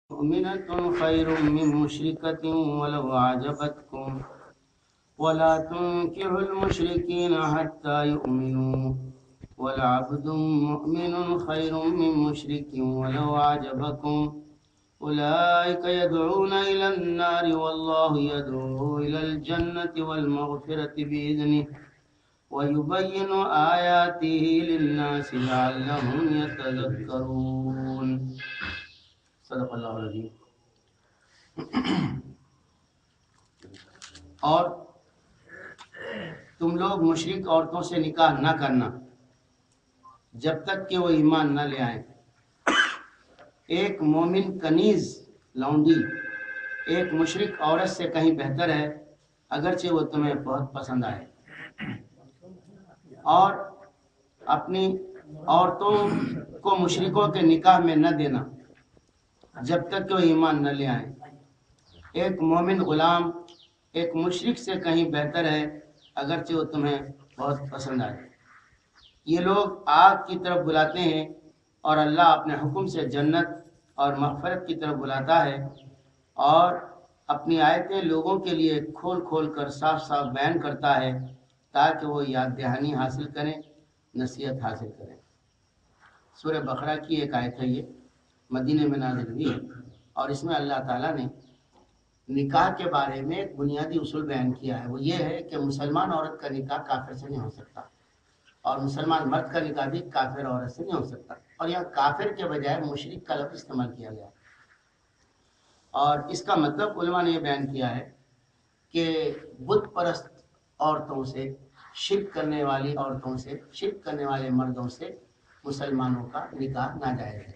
مؤمنة خير من مشركة ولو أعجبتكم ولا تنكحوا المشركين حتى يؤمنوا ولعبد مؤمن خير من مشرك ولو أعجبكم أولئك يدعون إلى النار والله يدعو إلى الجنة والمغفرة بإذنه ويبين آياته للناس لعلهم يتذكرون صدق اللہ العظیم۔ اور تم لوگ مشرک عورتوں سے نکاح نہ کرنا جب تک کہ وہ ایمان نہ لے آئیں۔ ایک مومن کنیز لونڈی ایک مشرک عورت سے کہیں بہتر ہے اگرچہ وہ تمہیں بہت پسند آئے، اور اپنی عورتوں کو مشرکوں کے نکاح میں نہ دینا جب تک کہ وہ ایمان نہ لے آئیں۔ ایک مومن غلام ایک مشرک سے کہیں بہتر ہے اگرچہ وہ تمہیں بہت پسند آئے۔ یہ لوگ آگ کی طرف بلاتے ہیں اور اللہ اپنے حکم سے جنت اور مغفرت کی طرف بلاتا ہے، اور اپنی آیتیں لوگوں کے لیے کھول کھول کر صاف صاف بیان کرتا ہے تاکہ وہ یاد دہانی حاصل کریں، نصیحت حاصل کریں۔ سورہ بقرہ کی ایک آیت ہے، یہ مدینہ میں نازل ہوئی ہے، اور اس میں اللہ تعالیٰ نے نکاح کے بارے میں ایک بنیادی اصول بیان کیا ہے۔ وہ یہ ہے کہ مسلمان عورت کا نکاح کافر سے نہیں ہو سکتا، اور مسلمان مرد کا نکاح بھی کافر عورت سے نہیں ہو سکتا، اور یہاں کافر کے بجائے مشرک کا لفظ استعمال کیا گیا۔ اور اس کا مطلب علماء نے یہ بیان کیا ہے کہ بت پرست عورتوں سے، شرک کرنے والی عورتوں سے، شرک کرنے والے مردوں سے مسلمانوں کا نکاح ناجائز ہے،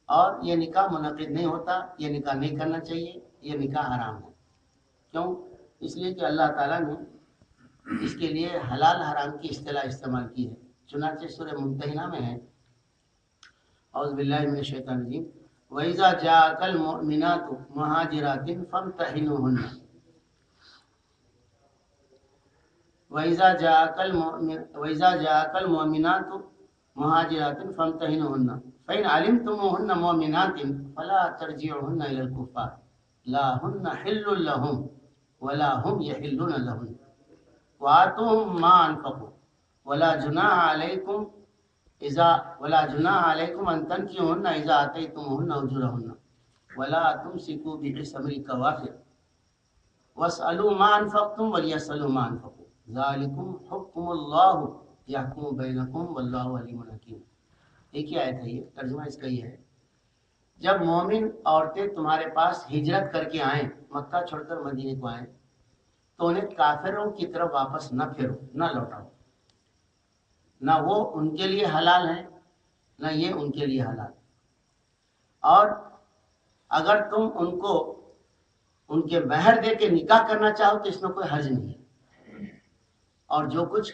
اور یہ نکاح منعقد نہیں ہوتا، یہ نکاح نہیں کرنا چاہیے، یہ نکاح حرام ہے۔ کیوں؟ اس لیے کہ اللہ تعالیٰ نے اس کے لیے حلال حرام کی اصطلاح استعمال کی ہے۔ چنانچہ سورہ ممتحنہ میں ہے، اعوذ باللہ من الشیطان الرجیم، وَإِذَا جَاءَكَ الْمُؤْمِنَاتُ مُهَاجِرَاتٍ فَامْتَحِنُوهُنَّ وَإِذَا جَاءَكَ الْمُؤْمِنَاتُ مُهَاجِرَاتٍ فَامْتَحِنُوهُنَّ فَإِنْ عَلِمْتُمُوهُنَّ مُؤْمِنَاتٍ فَلَا تَرْجِعُوهُنَّ إِلَى الْكُفَّارِ لَا هُنَّ حِلٌّ لَهُمْ وَلَا هُمْ يَحِلُّونَ لَهُنَّ وَآتُوهُمْ مَا أَنفَقُوا وَلَا جُنَاحَ عَلَيْكُمْ أَن تَنكِحُوهُنَّ إِذَا آتَيْتُمُوهُنَّ أُجُورَهُنَّ وَلَا تُمْسِكُوا بِعِصَمِ الْكَوَافِرِ وَاسْأَلُوا مَا أَنفَقْتُمْ وَلْيَسْأَلُوا مَا أَنفَقُوا ذَلِكُمْ حُكْمُ اللَّهِ يَحْكُمُ بَيْنَكُمْ وَاللَّهُ عَلِيمٌ حَكِيمٌ۔ ایک ہی آیت ہے، یہ ترجمہ اس کا یہ ہے، جب مومن عورتیں تمہارے پاس ہجرت کر کے آئیں، مکہ چھوڑ کر مدینے کو آئیں، تو انہیں کافروں کی طرف واپس نہ پھیرو، نہ لوٹاؤ، نہ وہ ان کے لیے حلال ہیں نہ یہ ان کے لیے حلال۔ اور اگر تم ان کو ان کے مہر دے کے نکاح کرنا چاہو تو اس میں کوئی حرج نہیں ہے، اور جو کچھ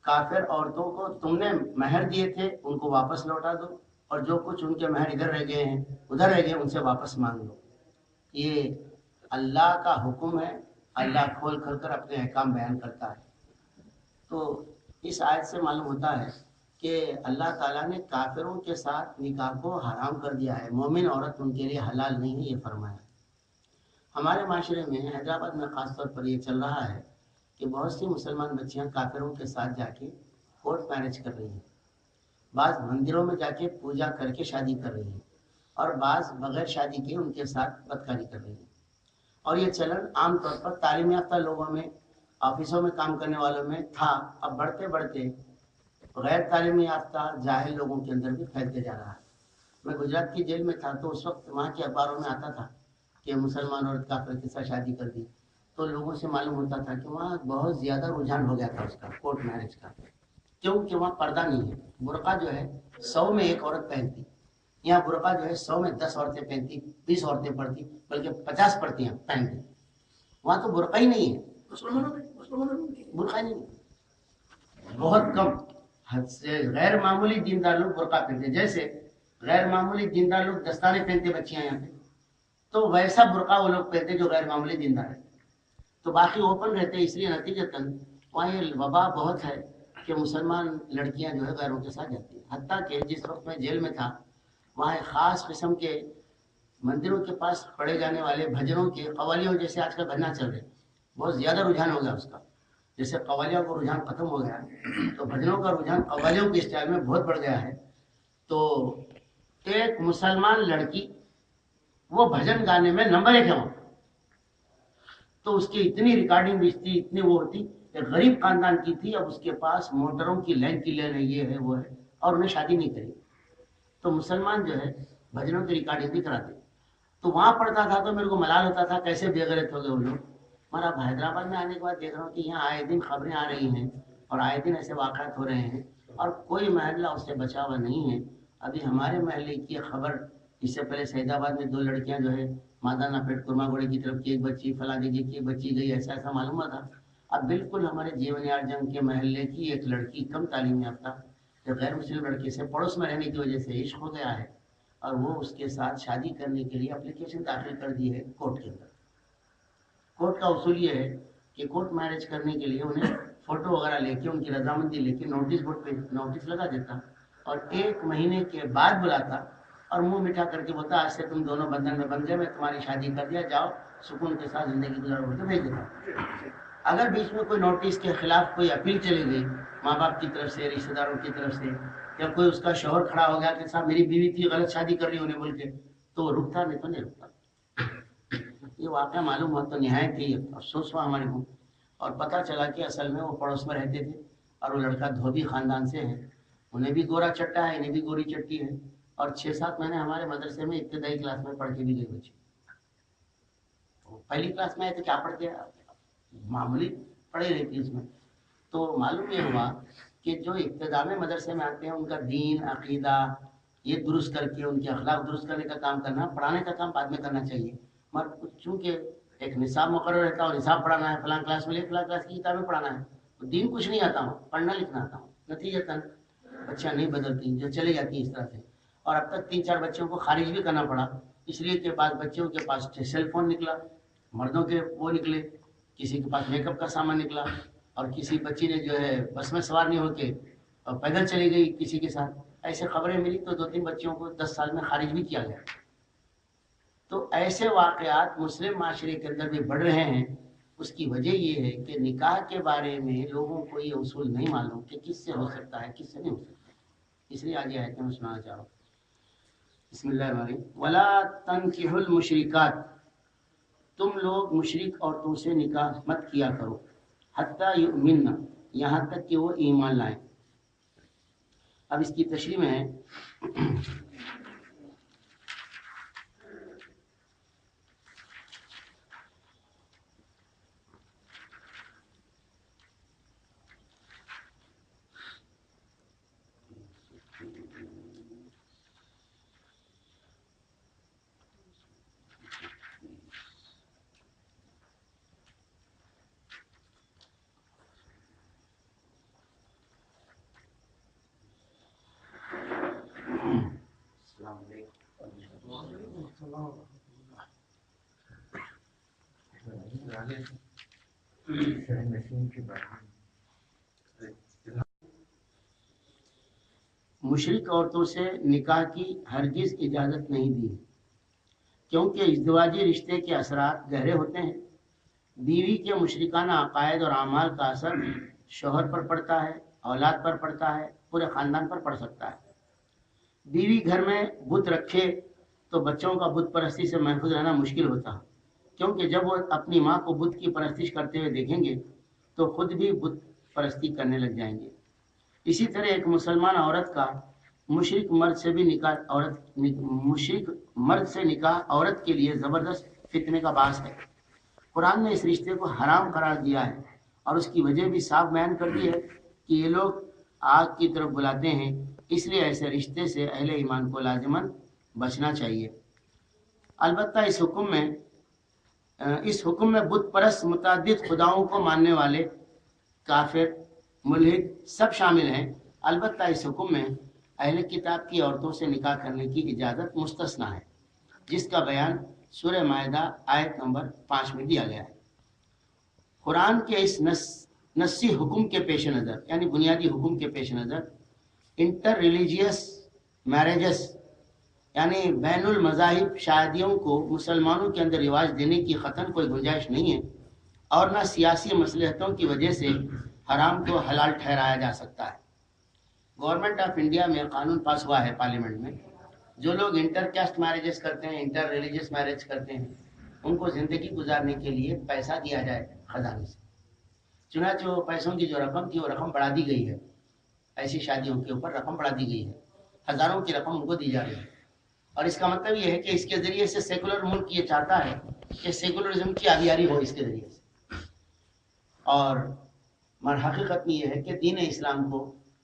کافر عورتوں کو تم نے مہر دیے تھے ان کو واپس لوٹا دو، اور جو کچھ ان کے مہر ادھر رہ گئے ہیں ادھر رہ گئے ان سے واپس مانگ لو۔ یہ اللہ کا حکم ہے، اللہ کھول کھول کر اپنے احکام بیان کرتا ہے۔ تو اس آیت سے معلوم ہوتا ہے کہ اللہ تعالیٰ نے کافروں کے ساتھ نکاح کو حرام کر دیا ہے، مومن عورت ان کے لیے حلال نہیں ہے، یہ فرمایا۔ ہمارے معاشرے میں حیدرآباد میں خاص طور پر یہ چل رہا ہے کہ بہت سی مسلمان بچیاں کافروں کے ساتھ جا کے کورٹ میرج کر رہی ہیں، بعض مندروں میں جا کے پوجا کر کے شادی کر رہی ہیں، اور بعض بغیر شادی کے ان کے ساتھ بدکاری کر رہی ہیں۔ اور یہ چلن عام طور پر تعلیم یافتہ لوگوں میں، آفسوں میں کام کرنے والوں میں تھا، اب بڑھتے بڑھتے غیر تعلیم یافتہ جاہل لوگوں کے اندر بھی پھیلتے جا رہا ہے۔ میں گجرات کی جیل میں تھا تو اس وقت وہاں کے اخباروں میں آتا تھا کہ مسلمان عورت کافر کے ساتھ شادی کر دی، تو لوگوں سے معلوم ہوتا تھا کہ وہاں بہت زیادہ رجحان ہو گیا تھا اس کا، کورٹ میرج کا، کیونکہ وہاں پردہ نہیں ہے۔ برقع جو ہے 100 میں 1 عورت پہنتی، یہاں برقع جو ہے 100 میں 10 عورتیں پہنتی، 20 عورتیں پڑھتی، بلکہ 50 پڑھتی ہیں پہنتی۔ وہاں تو برقع ہی نہیں ہے، برقع نہیں ہے، بہت کم، حد سے غیر معمولی دیندار لوگ برقع پہنتے، جیسے غیر معمولی دیندار لوگ دستانے پہنتے بچیاں یہاں پہ، تو ویسا برقع وہ لوگ پہنتے جو غیر معمولی دیندار ہے، تو باقی اوپن رہتے، اس لیے نتیجتاً وہاں یہ وبا بہت ہے کہ مسلمان لڑکیاں جو ہے غیروں کے ساتھ جاتی ہیں۔ حتیٰ کہ جس وقت میں جیل میں تھا وہاں ایک خاص قسم کے مندروں کے پاس پڑھے جانے والے بھجنوں کے قوالیوں جیسے آج کل بھجنا چل رہے بہت زیادہ رجحان ہو گیا اس کا. جیسے قوالیوں کا رجحان ختم ہو گیا تو بھجنوں کا رجحان قوالیوں کے اسٹائل میں بہت بڑھ گیا ہے. تو ایک مسلمان لڑکی وہ بھجن گانے میں نمبر 1 ہے وہاں. تو اس کی اتنی ریکارڈنگ بھی تھی, اتنی وہ ہوتی, ایک غریب خاندان کی تھی, اب اس کے پاس موٹروں کی لائن کی لین ہے, یہ ہے وہ ہے, اور انہیں شادی نہیں کری. تو مسلمان جو ہے بھجنوں کی ریکارڈنگ بھی کراتے. تو وہاں پڑھتا تھا تو میرے کو ملال ہوتا تھا کیسے بے غیرت ہو گئے وہ لوگ. ہمارا حیدرآباد میں آنے کے بعد دیکھ رہا ہوں کہ یہاں آئے دن خبریں آ رہی ہیں اور آئے دن ایسے واقعات ہو رہے ہیں اور کوئی محلہ اس سے بچا ہوا نہیں ہے. ابھی ہمارے محلے کی خبر, اس سے پہلے سعید آباد میں 2 لڑکیاں جو ہے مادانہ پیٹ کرما گوڑے کی طرف کی ایک بچی, فلاں جگہ کی ایک بچی گئی, ایسا ایسا معلوم ہوا تھا. اب بالکل ہمارے جیون یار جنگ کے محلے کی ایک لڑکی کم تعلیم یافتہ جو غیر مسلم لڑکے سے پڑوس میں رہنے کی وجہ سے عشق ہو گیا ہے اور وہ اس کے ساتھ شادی کرنے کے لیے اپلیکیشن داخل کر دی ہے کورٹ کے اندر. کورٹ کا اصول یہ ہے کہ کورٹ میرج کرنے کے لیے انہیں فوٹو وغیرہ لے کے ان کی رضامندی لے کے نوٹس بورڈ پہ نوٹس لگا دیتا اور 1 مہینے کے بعد بلاتا اور منہ میٹھا کر کے بولتا آج سے تم دونوں بندھن میں بن گئے, میں تمہاری شادی کر دیا, جاؤ سکون کے ساتھ زندگی گزارو بول کے بھیج دیتا. اگر بیچ میں کوئی نوٹس کے خلاف کوئی اپیل چلی گئی ماں باپ کی طرف سے, رشتے داروں کی طرف سے, یا کوئی اس کا شوہر کھڑا ہو گیا کہ صاحب میری بیوی تھی غلط شادی کر رہی انہیں بول کے, تو وہ رکتا, نہیں تو نہیں رکتا. یہ واقعہ معلوم ہوا تو نہایت ہی افسوس ہوا ہمارے کو, اور پتہ چلا کہ اصل میں وہ پڑوس میں رہتے تھے اور وہ لڑکا دھوبی خاندان سے ہے, انہیں بھی گورا چٹا ہے, انہیں بھی گوری چٹی ہے, اور 6-7 مہینے ہمارے مدرسے میں ابتدائی کلاس میں پڑھ کے بھی گئے بچے. پہلی کلاس میں آئے تو کیا پڑھتے, معمولی پڑھے رہتی اس میں. تو معلوم یہ ہوا کہ جو ابتدا میں مدرسے میں آتے ہیں ان کا دین عقیدہ یہ درست کر کے ان کے اخلاق درست کرنے کا کام کرنا, پڑھانے کا کام بعد میں کرنا چاہیے. مگر چونکہ ایک نصاب مقرر رہتا ہے اور نصاب پڑھانا ہے, فلاں کلاس میں فلاں کلاس کی کتابیں پڑھانا ہے, تو دین کچھ نہیں آتا ہوں, پڑھنا لکھنا آتا ہوں, نتیجتاً بچہ نہیں بدلتی, جو چلے جاتی اس طرح سے. اور اب تک 3-4 بچوں کو خارج بھی کرنا پڑا, اس لیے کہ بعض بچوں کے پاس سیل فون نکلا, مردوں کے وہ نکلے, کسی کے پاس میک اپ کا سامان نکلا, اور کسی بچی نے جو ہے بس میں سوار نہیں ہو کے اور پیدل چلی گئی کسی کے ساتھ. ایسے خبریں ملی تو 2-3 بچوں کو 10 سال میں خارج بھی کیا گیا. تو ایسے واقعات مسلم معاشرے کے اندر بھی بڑھ رہے ہیں. اس کی وجہ یہ ہے کہ نکاح کے بارے میں لوگوں کو یہ اصول نہیں معلوم کہ کس سے ہو سکتا ہے کس سے نہیں ہو سکتا. اس لیے آج یہ آیت میں سنانا چاہ رہا ہوں. بسم اللہ الرحمن الرحیم. ولا تنکحوا المشرکات, تم لوگ مشرک عورتوں سے نکاح مت کیا کرو, حتی یؤمنن, یہاں تک کہ وہ ایمان لائیں. اب اس کی تشریح میں ہے مشرک عورتوں سے نکاح کی ہرگز اجازت نہیں دی, کیونکہ ازدواجی رشتے کے اثرات گہرے ہوتے ہیں. بیوی کے مشرکانہ عقائد اور اعمال کا اثر شوہر پر پڑتا ہے, اولاد پر پڑتا ہے, پورے خاندان پر پڑ سکتا ہے. بیوی گھر میں بت رکھے تو بچوں کا بت پرستی سے محفوظ رہنا مشکل ہوتا, کیونکہ جب وہ اپنی ماں کو بت کی پرستش کرتے ہوئے دیکھیں گے تو خود بھی بت پرستی کرنے لگ جائیں گے. اسی طرح ایک مسلمان عورت کا مشرک مرد سے نکاح عورت کے لیے زبردست فتنے کا باعث ہے. قرآن نے اس رشتے کو حرام قرار دیا ہے اور اس کی وجہ بھی صاف بیان کر دی ہے کہ یہ لوگ آگ کی طرف بلاتے ہیں, اس لیے ایسے رشتے سے اہل ایمان کو لازماً بچنا چاہیے. البتہ اس حکم میں بت پرست متعدد خداؤں کو ماننے والے کافر ملحد سب شامل ہیں. البتہ اس حکم میں اہل کتاب کی عورتوں سے نکاح کرنے کی اجازت مستثنا ہے, جس کا بیان سورہ مائدہ آیت نمبر 5 میں دیا گیا ہے. قرآن کے اس نصی حکم کے پیش نظر, یعنی بنیادی حکم کے پیش نظر, انٹر ریلیجیس میرجز یعنی بین المذاہب شادیوں کو مسلمانوں کے اندر رواج دینے کی قطعاً کوئی گنجائش نہیں ہے، اور نہ سیاسی مصلحتوں کی وجہ سے حرام کو حلال ٹھہرایا جا سکتا ہے۔ گورنمنٹ آف انڈیا میں قانون پاس ہوا ہے پارلیمنٹ میں، جو لوگ انٹر کاسٹ میرجز کرتے ہیں، انٹر ریلیجس میرج کرتے ہیں، ان کو زندگی گزارنے کے لیے پیسہ دیا جائے خزانے سے۔ چنانچہ وہ پیسوں کی جو رقم تھی وہ رقم بڑھا دی گئی ہے، ایسی شادیوں کے اوپر رقم بڑھا دی گئی ہے، ہزاروں کی رقم ان کو دی جا رہی ہے۔ اور اس کا مطلب یہ ہے کہ اس کے ذریعے سے سیکولر ملک یہ چاہتا ہے کہ سیکولرزم کی آبیاری ہو اس کے ذریعے سے، اور حقیقت میں یہ ہے کہ دین اسلام کو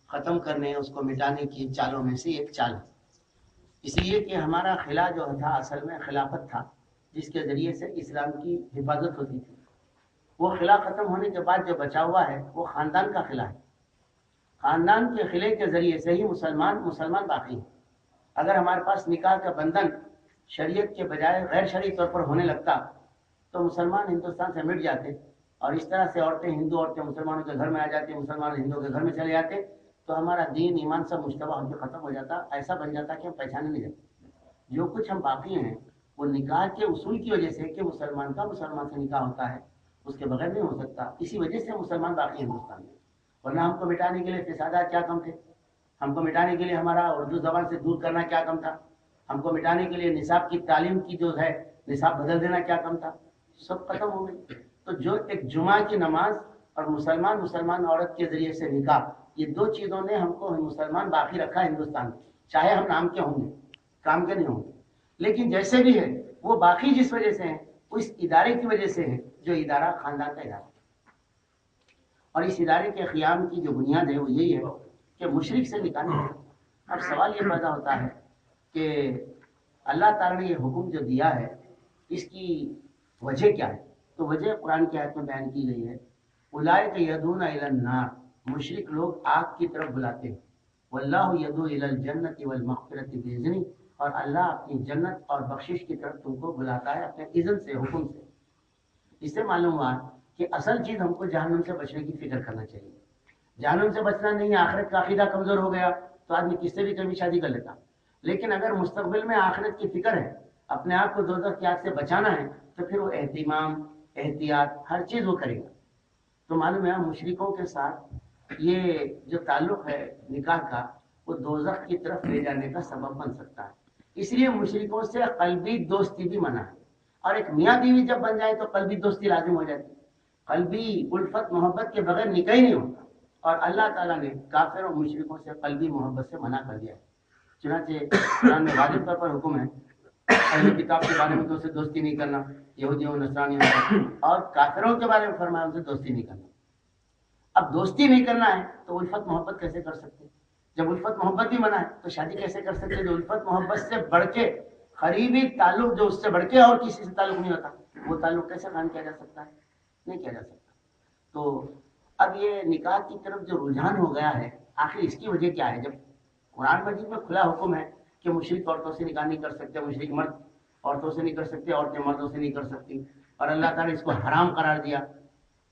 ختم کرنے، اس کو مٹانے کی چالوں میں سے ایک چال ہے۔ اس لیے کہ ہمارا خلا جو تھا اصل میں خلافت تھا، جس کے ذریعے سے اسلام کی حفاظت ہوتی تھی، وہ خلا ختم ہونے کے بعد جو بچا ہوا ہے وہ خاندان کا خلا ہے۔ خاندان کے خلے کے ذریعے سے ہی مسلمان باقی ہیں۔ اگر ہمارے پاس نکاح کا بندھن شریعت کے بجائے غیر شرعی طور پر ہونے لگتا تو مسلمان ہندوستان سے مٹ جاتے، اور اس طرح سے ہندو عورتیں مسلمانوں کے گھر میں آ جاتی، مسلمان ہندوؤں کے گھر میں چلے جاتے، تو ہمارا دین ایمان سب مشتبہ ہو کے ختم ہو جاتا، ایسا بن جاتا کہ ہم پہچانے نہیں جاتے۔ جو کچھ ہم باقی ہیں وہ نکاح کے اصول کی وجہ سے کہ مسلمان کا مسلمان سے نکاح ہوتا ہے، اس کے بغیر نہیں ہو سکتا، اسی وجہ سے مسلمان باقی ہیں ہندوستان میں۔ ورنہ ہم کو مٹانے کے لیے فسادات کیا کم تھے، ہم کو مٹانے کے لیے ہمارا اردو زبان سے دور کرنا کیا کم تھا، ہم کو مٹانے کے لیے نصاب کی تعلیم کی جو ہے نصاب بدل دینا کیا کم تھا، سب ختم ہو گئی۔ تو جو ایک جمعہ کی نماز اور مسلمان عورت کے ذریعے سے نکاح، یہ دو چیزوں نے ہم کو مسلمان باقی رکھا ہندوستان میں، چاہے ہم نام کے ہوں گے، کام کے نہیں ہوں گے، لیکن جیسے بھی ہے وہ باقی جس وجہ سے ہیں وہ اس ادارے کی وجہ سے ہے، جو ادارہ خاندان کا ادارہ۔ اور اس ادارے کے قیام کی جو بنیاد ہے وہ یہی ہے کہ مشرک سے نکاح نہیں ہے۔ اب سوال یہ پیدا ہوتا ہے کہ اللہ تعالیٰ نے یہ حکم جو دیا ہے اس کی وجہ کیا ہے؟ تو وجہ قرآن کی آیت میں بیان کی گئی ہے، اولئک یدعون الی النار، مشرک لوگ آگ کی طرف بلاتے ہیں، واللہ یدعو الی الجنۃ والمغفرۃ بإذنہ، اور اللہ اپنی جنت اور بخشش کی طرف تم کو بلاتا ہے اپنے اذن سے، حکم سے۔ اس سے معلوم ہوا کہ اصل چیز ہم کو جہنم سے بچنے کی فکر کرنا چاہیے۔ جہنم سے بچنا نہیں ہے، آخرت کا عقیدہ کمزور ہو گیا تو آدمی کس سے بھی کبھی شادی کر لیتا، لیکن اگر مستقبل میں آخرت کی فکر ہے، اپنے آپ کو دوزخ کی آگ سے بچانا ہے، تو پھر وہ اہتمام، احتیاط، ہر چیز وہ کرے گا۔ تو معلوم ہے مشرکوں کے ساتھ یہ جو تعلق ہے نکاح کا، وہ دوزخ کی طرف لے جانے کا سبب بن سکتا ہے۔ اس لیے مشرکوں سے قلبی دوستی بھی منع ہے، اور ایک میاں بیوی جب بن جائے تو قلبی دوستی لازم ہو جاتی ہے۔ قلبی الفت محبت کے بغیر نکاح ہی نہیں ہوتا، اور اللہ تعالیٰ نے کافر اور مشرکوں سے قلبی محبت سے منع کر دیا ہے۔ چنانچہ قرآن میں واجب طور پر حکم ہے اہل کتاب کے بارے میں تو ان سے دوستی نہیں کرنا، یہودیوں نصرانیوں سے، اور کافروں کے بارے میں فرمایا ان سے دوستی نہیں کرنا۔ اب دوستی نہیں کرنا ہے تو الفت محبت کیسے کر سکتے؟ جب الفت محبت بھی منع ہے تو شادی کیسے کر سکتے؟ جو الفت محبت سے بڑھ کے قریبی تعلق، جو اس سے بڑھ کے اور کسی سے تعلق نہیں ہوتا، وہ تعلق کیسے قائم کیا جا سکتا ہے؟ نہیں کیا جا سکتا۔ تو اب یہ نکاح کی طرف جو رجحان ہو گیا ہے، آخر اس کی وجہ کیا ہے؟ جب قرآن مجید میں کھلا حکم ہے کہ مشرک عورتوں سے نکاح نہیں کر سکتے، مشرک مرد عورتوں سے نہیں کر سکتے، عورتیں مردوں سے نہیں کر سکتی، اور اللہ تعالیٰ نے اس کو حرام قرار دیا،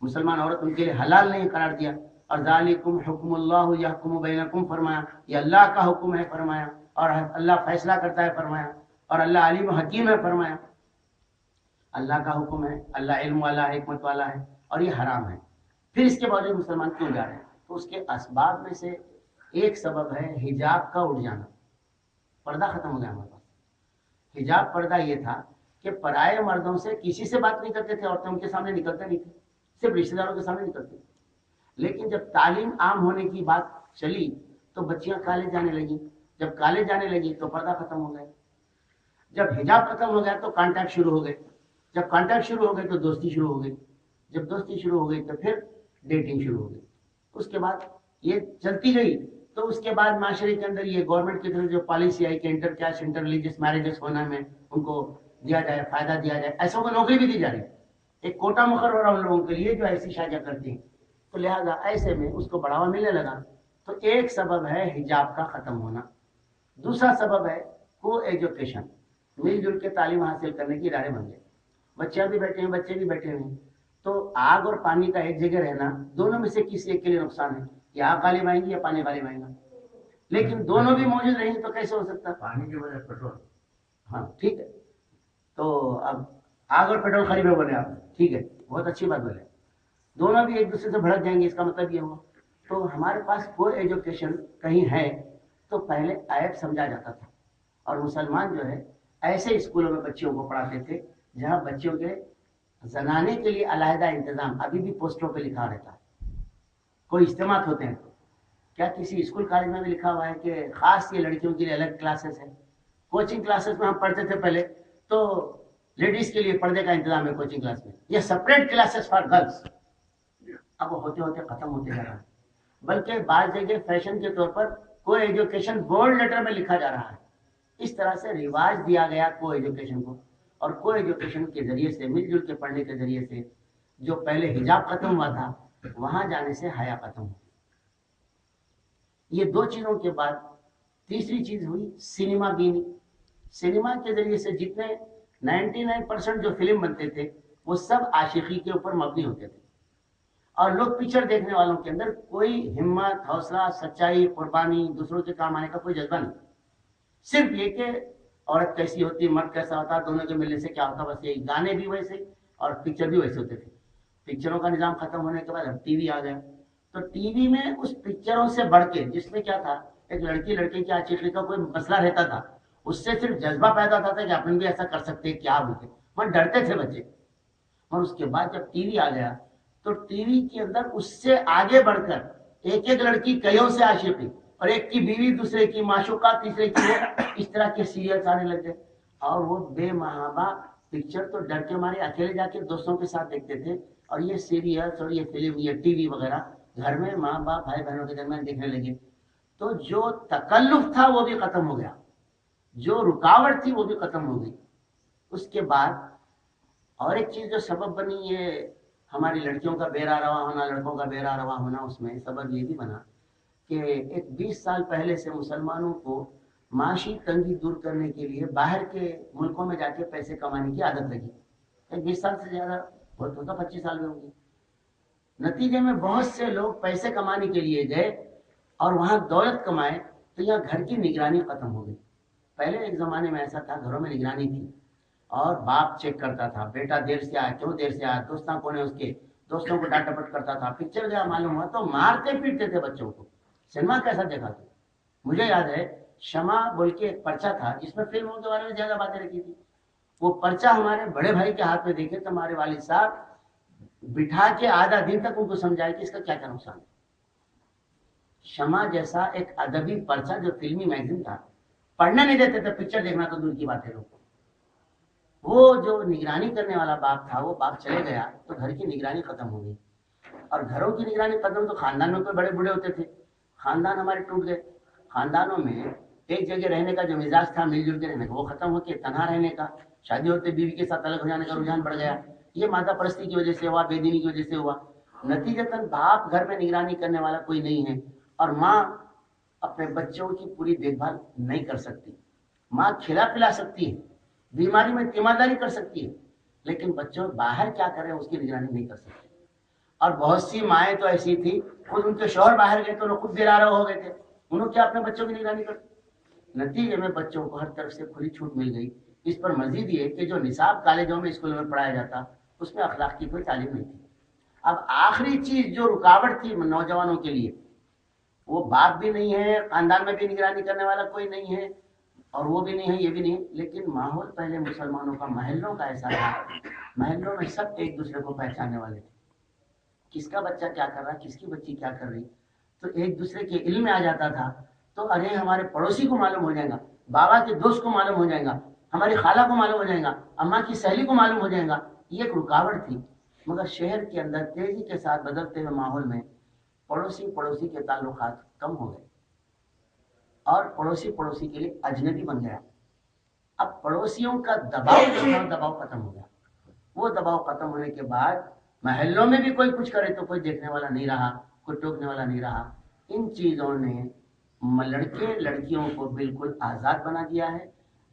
مسلمان عورت ان کے لیے حلال نہیں قرار دیا، اور ذالکم حکم اللہ یحکم بینکم فرمایا، یہ اللہ کا حکم ہے فرمایا، اور اللہ فیصلہ کرتا ہے فرمایا، اور اللہ علیم و حکیم ہے فرمایا۔ اللہ کا حکم ہے، اللہ علم والا ہے، حکمت والا ہے، اور یہ حرام ہے، پھر اس کے باوجود مسلمان کیوں جا رہے ہیں؟ تو اس کے اسباب میں سے ایک سبب ہے حجاب کا اٹھ جانا، پردہ ختم ہو گیا ہمارے پاس۔ حجاب پردہ یہ تھا کہ پرائے مردوں سے کسی سے بات نہیں کرتے تھے، عورتیں ان کے سامنے نکلتے نہیں تھے، صرف رشتہ داروں کے سامنے نکلتے تھے۔ لیکن جب تعلیم عام ہونے کی بات چلی تو بچیاں کالج جانے لگیں، جب کالج جانے لگی تو پردہ ختم ہو گیا، جب حجاب ختم ہو گیا تو کانٹیکٹ شروع ہو گئے، جب کانٹیکٹ شروع ہو گئی تو دوستی شروع ہو گئی، جب دوستی شروع ہو گئی تو پھر ڈیٹنگ شروع ہو گئی، اس کے بعد یہ چلتی گئی۔ تو اس کے بعد معاشرے کے اندر یہ گورنمنٹ کی طرف جو پالیسی آئی کہ inter caste inter religious marriages ہونا میں ان کو دیا جائے، فائدہ دیا جائے، ایسوں کو نوکری بھی دی جا رہی ہے، ایک کوٹا مقرر ہو رہا ان لوگوں کے لیے جو ایسی شادیاں کرتی ہیں، تو لہٰذا ایسے میں اس کو بڑھاوا ملنے لگا۔ تو ایک سبب ہے حجاب کا ختم ہونا، دوسرا سبب ہے کو ایجوکیشن، مل جل کے تعلیم حاصل کرنے کی ادارے بن گئے، بچیاں بھی بیٹھے ہیں، بچے بھی بیٹھے ہیں، تو آگ اور پانی کا ایک جگہ رہنا دونوں میں سے کسی ایک کے لیے نقصان ہے، یا آگ غالب آئیں گی یا پانی غالب آئیں گا، لیکن دونوں بھی موجود رہیں تو کیسے ہو سکتا؟ پانی کی وجہ پیٹرول، ہاں ٹھیک ہے. تو اب آگ اور پیٹرول خالی میں بولے آپ, ٹھیک ہے, بہت اچھی بات بولے. دونوں بھی ایک دوسرے سے بھڑک جائیں گے, اس کا مطلب یہ ہوا. تو ہمارے پاس کوئی ایجوکیشن کہیں ہے تو پہلے عیب سمجھا جاتا تھا, اور مسلمان جو ہے ایسے اسکولوں میں بچیوں کو پڑھاتے تھے جہاں بچیوں کے زنانے کے لیے علیحدہ انتظام ابھی بھی پوسٹروں پہ لکھا رہتا ہے. کوئی اجتماع ہوتے ہیں تو کیا کسی اسکول کالج میں بھی لکھا ہوا ہے کہ خاص یہ لڑکیوں کے لیے الگ کلاسز ہیں؟ کوچنگ کلاسز میں ہم پڑھتے تھے پہلے تو لیڈیز کے لیے پردے کا انتظام ہے کوچنگ کلاس میں, یہ سپریٹ کلاسز فار گرلس. اب وہ ہوتے ہوتے ختم ہوتے جا رہا ہے, بلکہ بعض جگہ فیشن کے طور پر کو ایجوکیشن بولڈ لیٹر میں لکھا جا رہا ہے. اس طرح سے رواج دیا گیا کو ایجوکیشن کو, اور کو ایجوکیشن کے ذریعے سے مل جل کے پڑھنے کے ذریعے سے جو پہلے حجاب ختم ہوا تھا وہاں جانے سے حیا ختم ہوا. یہ دو چیزوں کے بعد تیسری چیز ہوئی سنیما بینی. سنیما کے ذریعے سے جتنے 99% جو فلم بنتے تھے وہ سب عاشقی کے اوپر مبنی ہوتے تھے, اور لوگ پکچر دیکھنے والوں کے اندر کوئی ہمت, حوصلہ, سچائی, قربانی, دوسروں کے کام آنے کا کوئی جذبہ نہیں. صرف یہ کہ عورت کیسی ہوتی, مرد کیسا ہوتا, دونوں کے ملنے سے کیا ہوتا, بس یہی. گانے بھی ویسے اور پکچر بھی ویسے ہوتے تھے. پکچروں کا نظام ختم ہونے کے بعد اب ٹی وی آ گیا, تو ٹی وی میں اس پکچروں سے بڑھ کے جس میں کیا تھا, ایک لڑکی لڑکے کی عاشقی کا کوئی مسئلہ رہتا تھا, اس سے صرف جذبہ پیدا ہوتا تھا کہ اپن بھی ایسا کر سکتے, کیا بولتے, وہ ڈرتے تھے بچے. اور اس کے بعد جب ٹی وی آ گیا تو ٹی وی کے اندر اس سے آگے بڑھ کر ایک ایک لڑکی کئیوں سے عاشقی, اور ایک کی بیوی, دوسرے کی معشوقہ, تیسرے کی, اس طرح کے سیریلز آنے لگ گئے. اور وہ بے محابہ پکچر تو ڈر کے مارے اکیلے جا کے دوستوں کے ساتھ دیکھتے تھے, اور یہ سیریلز اور یہ فلم, یہ ٹی وی وغیرہ گھر میں ماں باپ بھائی بہنوں کے درمیان دیکھنے لگے. تو جو تکلف تھا وہ بھی ختم ہو گیا, جو رکاوٹ تھی وہ بھی ختم ہو گئی. اس کے بعد اور ایک چیز جو سبب بنی, یہ ہماری لڑکیوں کا بے راہ رواں ہونا, لڑکوں کا بے راہ رواں ہونا, اس میں سبب یہ بھی بنا کہ ایک 20 سال پہلے سے مسلمانوں کو معاشی تنگی دور کرنے کے لیے باہر کے ملکوں میں جا کے پیسے کمانے کی عادت لگی. ایک 20 سال سے زیادہ, بہت ہوتا 25 سال میں ہوگی. نتیجے میں بہت سے لوگ پیسے کمانے کے لیے گئے اور وہاں دولت کمائے, تو یہاں گھر کی نگرانی ختم ہو گئی. پہلے ایک زمانے میں ایسا تھا, گھروں میں نگرانی تھی, اور باپ چیک کرتا تھا بیٹا دیر سے آیا, کیوں دیر سے آیا, دوستاں کون ہے اس کے, دوستوں کو ڈانٹ ڈپٹ کرتا تھا. پکچر گیا معلوم ہوا تو مارتے پیٹتے تھے بچوں کو. سنیما کیسا دیکھا تھا, مجھے یاد ہے شمع بول کے ایک پرچہ تھا جس میں فلموں کے بارے میں زیادہ باتیں رکھی تھی. وہ پرچہ ہمارے بڑے بھائی کے ہاتھ میں دیکھے تو ہمارے والد صاحب بٹھا کے آدھا دن تک ان کو سمجھائے کہ اس کا کیا کیا نقصان ہے. شمع جیسا ایک ادبی پرچہ جو فلمی میگزین تھا, پڑھنے نہیں دیتے تھے, پکچر دیکھنا تو دور کی بات ہے. لوگ وہ جو نگرانی کرنے والا باپ تھا, وہ باپ چلے گیا تو گھر کی نگرانی ختم ہو گئی, اور گھروں کی نگرانی ختم تو خاندان میں کوئی بڑے بوڑھے ہوتے تھے, خاندان ہمارے ٹوٹ گئے. خاندانوں میں ایک جگہ رہنے کا جو مزاج تھا مل جل کے رہنے کا وہ ختم ہو کے تنہا رہنے کا, شادی ہوتے بیوی کے ساتھ الگ ہو جانے کا رجحان بڑھ گیا. یہ مادہ پرستی کی وجہ سے ہوا, بے دینی کی وجہ سے ہوا. نتیجتاً باپ گھر میں نگرانی کرنے والا کوئی نہیں ہے, اور ماں اپنے بچوں کی پوری دیکھ بھال نہیں کر سکتی. ماں کھلا پلا سکتی ہے, بیماری میں تیمارداری کر سکتی ہے, لیکن بچوں باہر کیا کریں اس کی نگرانی نہیں کر سکتی. اور بہت سی مائیں تو ایسی تھی, خود ان کے شوہر باہر گئے تو انہوں خود بے راہ ہو گئے تھے, انہوں کیا اپنے بچوں کی نگرانی کرتے. نتیجے میں بچوں کو ہر طرف سے کھلی چھوٹ مل گئی. اس پر مزید یہ کہ جو نصاب کالجوں میں اسکولوں میں پڑھایا جاتا اس میں اخلاق کی کوئی تعلیم نہیں تھی. اب آخری چیز جو رکاوٹ تھی نوجوانوں کے لیے, وہ باپ بھی نہیں ہے, خاندان میں بھی نگرانی کرنے والا کوئی نہیں ہے, اور وہ بھی نہیں ہے, یہ بھی نہیں, لیکن ماحول پہلے مسلمانوں کا محلوں کا ایسا تھا. محلوں میں سب ایک دوسرے کو پہچاننے والے تھے, کس کا بچہ کیا کر رہا, کس کی بچی کیا کر رہی, تو ایک دوسرے کے علم میں آ جاتا تھا. تو ارے ہمارے پڑوسی کو معلوم ہو جائے گا, بابا کے دوست کو معلوم ہو جائے گا, ہماری خالہ کو معلوم ہو جائے گا, اماں کی سہیلی کو معلوم ہو جائے گا. یہ ایک رکاوٹ تھی. مگر شہر کے اندر تیزی کے ساتھ بدلتے ہوئے ماحول میں پڑوسی کے تعلقات کم ہو گئے, اور پڑوسی کے لیے اجنبی بن گیا. اب پڑوسیوں کا دباؤ ختم ہو گیا. وہ دباؤ ختم ہونے کے بعد محلوں میں بھی کوئی کچھ کرے تو کوئی دیکھنے والا نہیں رہا, کوئی ٹوکنے والا نہیں رہا. ان چیزوں نے لڑکے لڑکیوں کو بالکل آزاد بنا دیا ہے,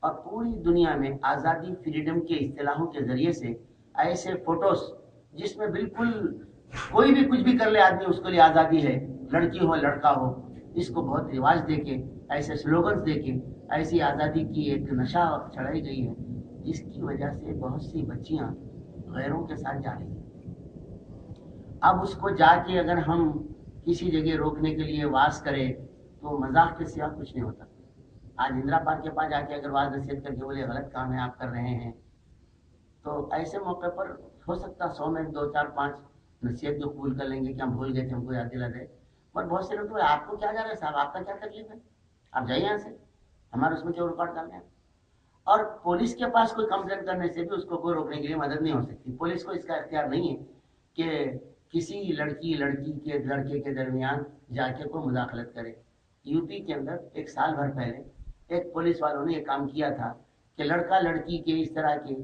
اور پوری دنیا میں آزادی فریڈم کے اصطلاحوں کے ذریعے سے ایسے فوٹوز جس میں بالکل کوئی بھی کچھ بھی کر لے آدمی, اس کے لیے آزادی ہے, لڑکی ہو لڑکا ہو, اس کو بہت رواج دے کے ایسے سلوگنز دے کے ایسی آزادی کی ایک نشہ چڑھائی گئی ہے جس کی وجہ سے بہت سی بچیاں غیروں کے ساتھ جا رہی ہیں۔ اب اس کو جا کے اگر ہم کسی جگہ روکنے کے لیے واز کرے تو مذاق کے سوا کچھ نہیں ہوتا۔ آج اندرا پارک کے پاس جا کے اگر واز نصیحت کر کے بولے غلط کام ہے آپ کر رہے ہیں، تو ایسے موقع پر ہو سکتا 100 میں 2 4 5 نصیحت بھی قبول کر لیں گے کہ ہم بھول گئے تھے، ہم کو یاد دلا دے۔ پر بہت سے لوگ تو آپ کو کیا جا رہا ہے صاحب، آپ کا کیا تکلیف ہے، آپ جائیے یہاں سے، ہمارے اس میں کیوں رکاوٹ ڈالنا ہے۔ اور پولیس کے پاس کوئی کمپلین کرنے سے بھی اس کو کوئی روکنے کے لیے مدد نہیں ہو سکتی۔ پولیس کو اس کا اختیار نہیں ہے کہ کسی لڑکی کے لڑکے کے درمیان جا کے کوئی مداخلت کرے۔ یو پی کے اندر 1 سال بھر پہلے ایک پولیس والوں نے یہ کام کیا تھا کہ لڑکا لڑکی کے اس طرح کے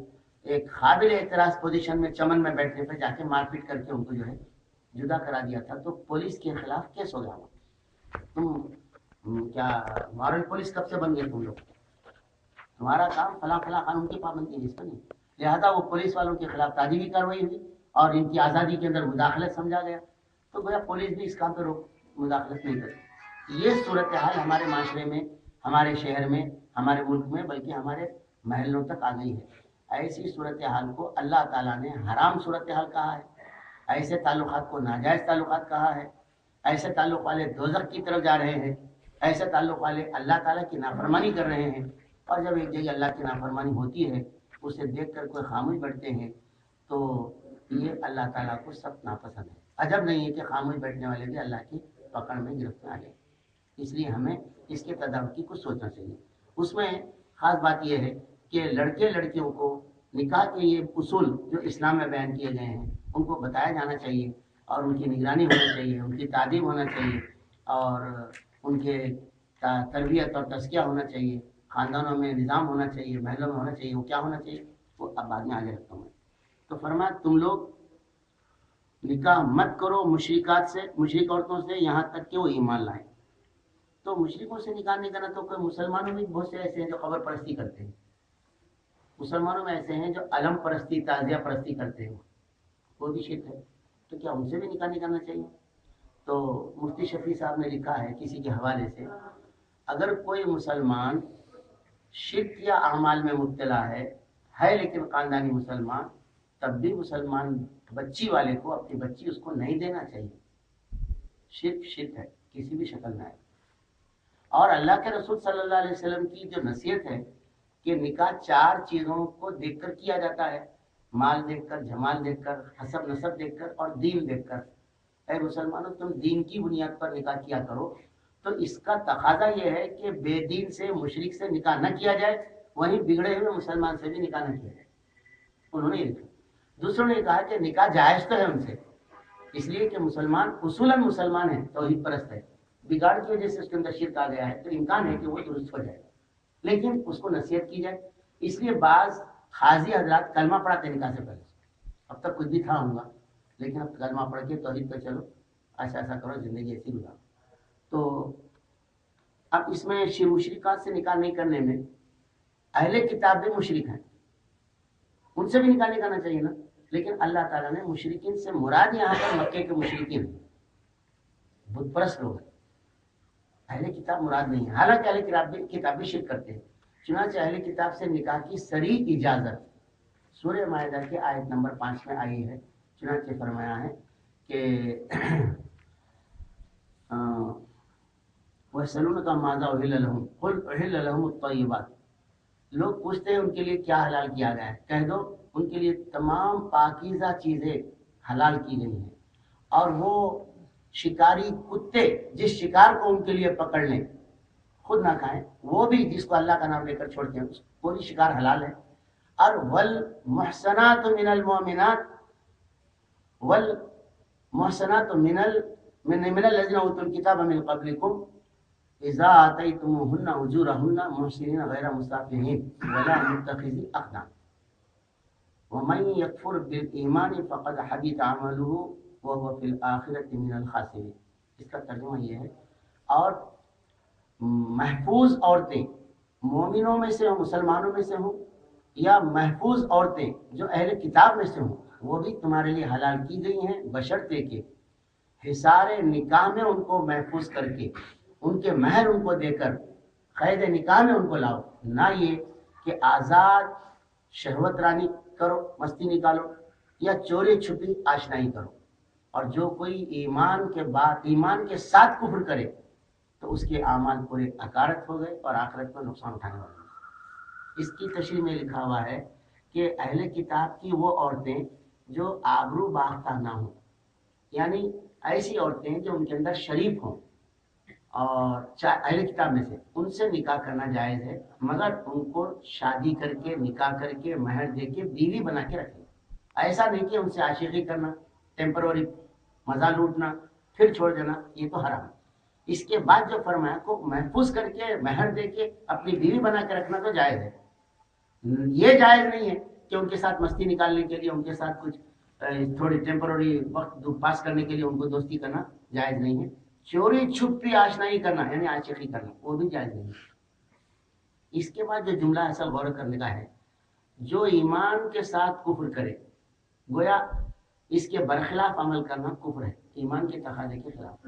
ایک قابل اعتراض پوزیشن میں چمن میں بیٹھنے پہ جا کے مار پیٹ کر کے ان کو جو ہے جدا کرا دیا تھا۔ تو پولیس کے خلاف کیس ہو گیا ہوا، تم کیا مارل پولیس کب سے بن گئے تم لوگ، تمہارا کام فلاں قانون کی پابندی ہے، اس کا نہیں۔ لہٰذا وہ پولیس والوں کے خلاف تعزیری کارروائی ہوئی اور ان کی آزادی کے اندر مداخلت سمجھا گیا، تو گویا پولیس بھی اس کام پہ مداخلت نہیں کرتی۔ یہ صورتحال ہمارے معاشرے میں، ہمارے شہر میں، ہمارے ملک میں، بلکہ ہمارے محلوں تک آ گئی ہے۔ ایسی صورتحال کو اللہ تعالیٰ نے حرام صورتحال کہا ہے، ایسے تعلقات کو ناجائز تعلقات کہا ہے۔ ایسے تعلق والے دوزخ کی طرف جا رہے ہیں، ایسے تعلق والے اللہ تعالیٰ کی نافرمانی کر رہے ہیں۔ اور جب ایک جگہ اللہ کی نافرمانی ہوتی ہے اسے دیکھ کر کوئی خاموش بیٹھتے ہیں تو یہ اللہ تعالیٰ کو سخت ناپسند ہے۔ عجب نہیں ہے کہ خاموش بیٹھنے والے بھی اللہ کی پکڑ میں گرفت آ گئے۔ اس لیے ہمیں اس کے تدارک کی کچھ سوچنا چاہیے۔ اس میں خاص بات یہ ہے کہ لڑکے لڑکیوں کو نکاح کے یہ اصول جو اسلام میں بیان کیے گئے ہیں ان کو بتایا جانا چاہیے، اور ان کی نگرانی ہونی چاہیے، ان کی تعلیم ہونا چاہیے، اور ان کے تربیت اور تزکیہ ہونا چاہیے، خاندانوں میں نظام ہونا چاہیے، محلوں میں ہونا چاہیے۔ وہ کیا ہونا چاہیے وہ اب بعد میں آگے رکھتا ہوں۔ تو فرمایا تم لوگ نکاح مت کرو مشرکات سے، مشرک عورتوں سے، یہاں تک کہ وہ ایمان لائیں۔ تو مشرکوں سے نکاح نہیں کرنا، تو کوئی مسلمانوں میں بہت سے ایسے ہیں جو قبر پرستی کرتے ہیں، مسلمانوں میں ایسے ہیں جو علم پرستی، تعزیہ پرستی کرتے ہیں، وہ بھی شرک ہے، تو کیا ان سے بھی نکاح نہیں کرنا چاہیے؟ تو مفتی شفیع صاحب نے لکھا ہے کسی کے حوالے سے، اگر کوئی مسلمان شرک یا اعمال میں مبتلا ہے لیکن خاندانی مسلمان، تب بھی مسلمان بچی والے کو اپنی بچی اس کو نہیں دینا چاہیے۔ شرک ہے، کسی بھی شکل میں ہے۔ اور اللہ کے رسول صلی اللہ علیہ وسلم کی جو نصیحت ہے کہ نکاح 4 چیزوں کو دیکھ کر کیا جاتا ہے، مال دیکھ کر، جمال دیکھ کر، حسب نسب دیکھ کر، اور دین دیکھ کر۔ اے مسلمانوں تم دین کی بنیاد پر نکاح کیا کرو۔ تو اس کا تقاضا یہ ہے کہ بے دین سے، مشرک سے نکاح نہ کیا جائے، وہیں بگڑے ہوئے مسلمان سے بھی نکاح نہ کیا جائے۔ انہوں نے یہ لکھا۔ دوسروں نے کہا کہ نکاح جائز تو ہے ان سے، اس لیے کہ مسلمان اصولاً مسلمان ہے، توحید پرست ہے، بگاڑ کی وجہ سے اس کے اندر شرک آ گیا ہے تو امکان ہے کہ وہ درست ہو جائے، لیکن اس کو نصیحت کی جائے۔ اس لیے بعض قاضی حضرات کلمہ پڑھاتے نکاح سے پہلے، اب تک کچھ بھی تھا ہوں گا لیکن اب کلمہ پڑھ کے توحید پہ چلو، ایسا ایسا کرو، زندگی ایسی گزارو۔ تو اب اس میں مشرکات سے نکاح نہیں کرنے میں اہل کتاب بھی مشرک ہیں، ان سے بھی نکاح نہیں کرنا چاہیے نا، لیکن اللہ تعالیٰ نے مشرکین سے مراد یہاں پر مکے کے مشرکین، بت پرست لوگ ہیں، اہل کتاب مراد نہیں ہے، حالانکہ اہل کتاب بھی شرک کرتے ہیں۔ چنانچہ اہل کتاب سے نکاح کی صریح اجازت سورہ مائدہ کے آیت نمبر 5 میں آئی ہے۔ چنانچہ فرمایا ہے کہ وَيَسْأَلُونَكَ مَاذَا أُحِلَّ لَهُمْ قُلْ أُحِلَّ لَهُمُ الطَّيِّبَاتُ۔ لوگ پوچھتے ہیں ان کے لیے کیا حلال کیا گیا ہے، کہہ دو ان کے لیے تمام پاکیزہ چیزیں حلال کی گئی ہیں، اور وہ شکاری کتے جس شکار کو ان کے لیے پکڑ لیں خود نہ کھائیں، وہ بھی جس کو اللہ کا نام لے کر چھوڑتے ہیں وہ بھی شکار حلال ہے۔ اور والمحصنات من المؤمنات والمحصنات من الذين اوتوا الكتاب من قبلكم اذا آتيتموهن اجورهن محسنين غير مسافحين ولا متخذي اخدان ومن يكفر بالايمان فقد حبط عمله وهو في الاخره من الخاسرين۔ اس کا ترجمہ یہ ہے، اور محفوظ عورتیں مومنوں میں سے ہوں، مسلمانوں میں سے ہوں، یا محفوظ عورتیں جو اہل کتاب میں سے ہوں، وہ بھی تمہارے لیے حلال کی گئی ہیں، بشرطے کہ حصار نکاح میں ان کو محفوظ کر کے، ان کے مہر ان کو دے کر قید نکاح میں ان کو لاؤ، نہ یہ کہ آزاد شہوت رانی کرو، مستی نکالو، یا چوری چھپی آشنائی کرو۔ اور جو کوئی ایمان کے ساتھ کفر کرے تو اس کے اعمال پورے اکارت ہو گئے اور آخرت میں نقصان اٹھانے والے ہیں۔ اس کی تشریح میں لکھا ہوا ہے کہ اہل کتاب کی وہ عورتیں جو آبرو باختہ نہ ہوں، یعنی ایسی عورتیں جو ان کے اندر شریف ہوں اور اہل کتاب میں سے، ان سے نکاح کرنا جائز ہے، مگر ان کو شادی کر کے نکاح کر کے مہر دے کے بیوی بنا کے رکھیں۔ ایسا نہیں کہ ان سے عاشقی کرنا، ٹیمپروری مزہ لوٹنا پھر چھوڑ دینا، یہ تو حرام ہے۔ اس کے بعد جو فرمایا کو محفوظ کر کے مہر دے کے اپنی بیوی بنا کے رکھنا تو جائز ہے۔ یہ جائز نہیں ہے کہ ان کے ساتھ مستی نکالنے کے لیے، ان کے ساتھ کچھ تھوڑی ٹیمپروری وقت پاس کرنے کے لیے ان کو دوستی کرنا جائز نہیں ہے۔ چوری چھپی آشنائی کرنا یعنی عاشقی کرنا وہ بھی جائز نہیں ہے۔ اس کے بعد جو جملہ اصل غور کرنے کا ہے، جو ایمان کے ساتھ کفر کرے، گویا اس کے برخلاف عمل کرنا کفر ہے، ایمان کے تقاضے کے خلاف،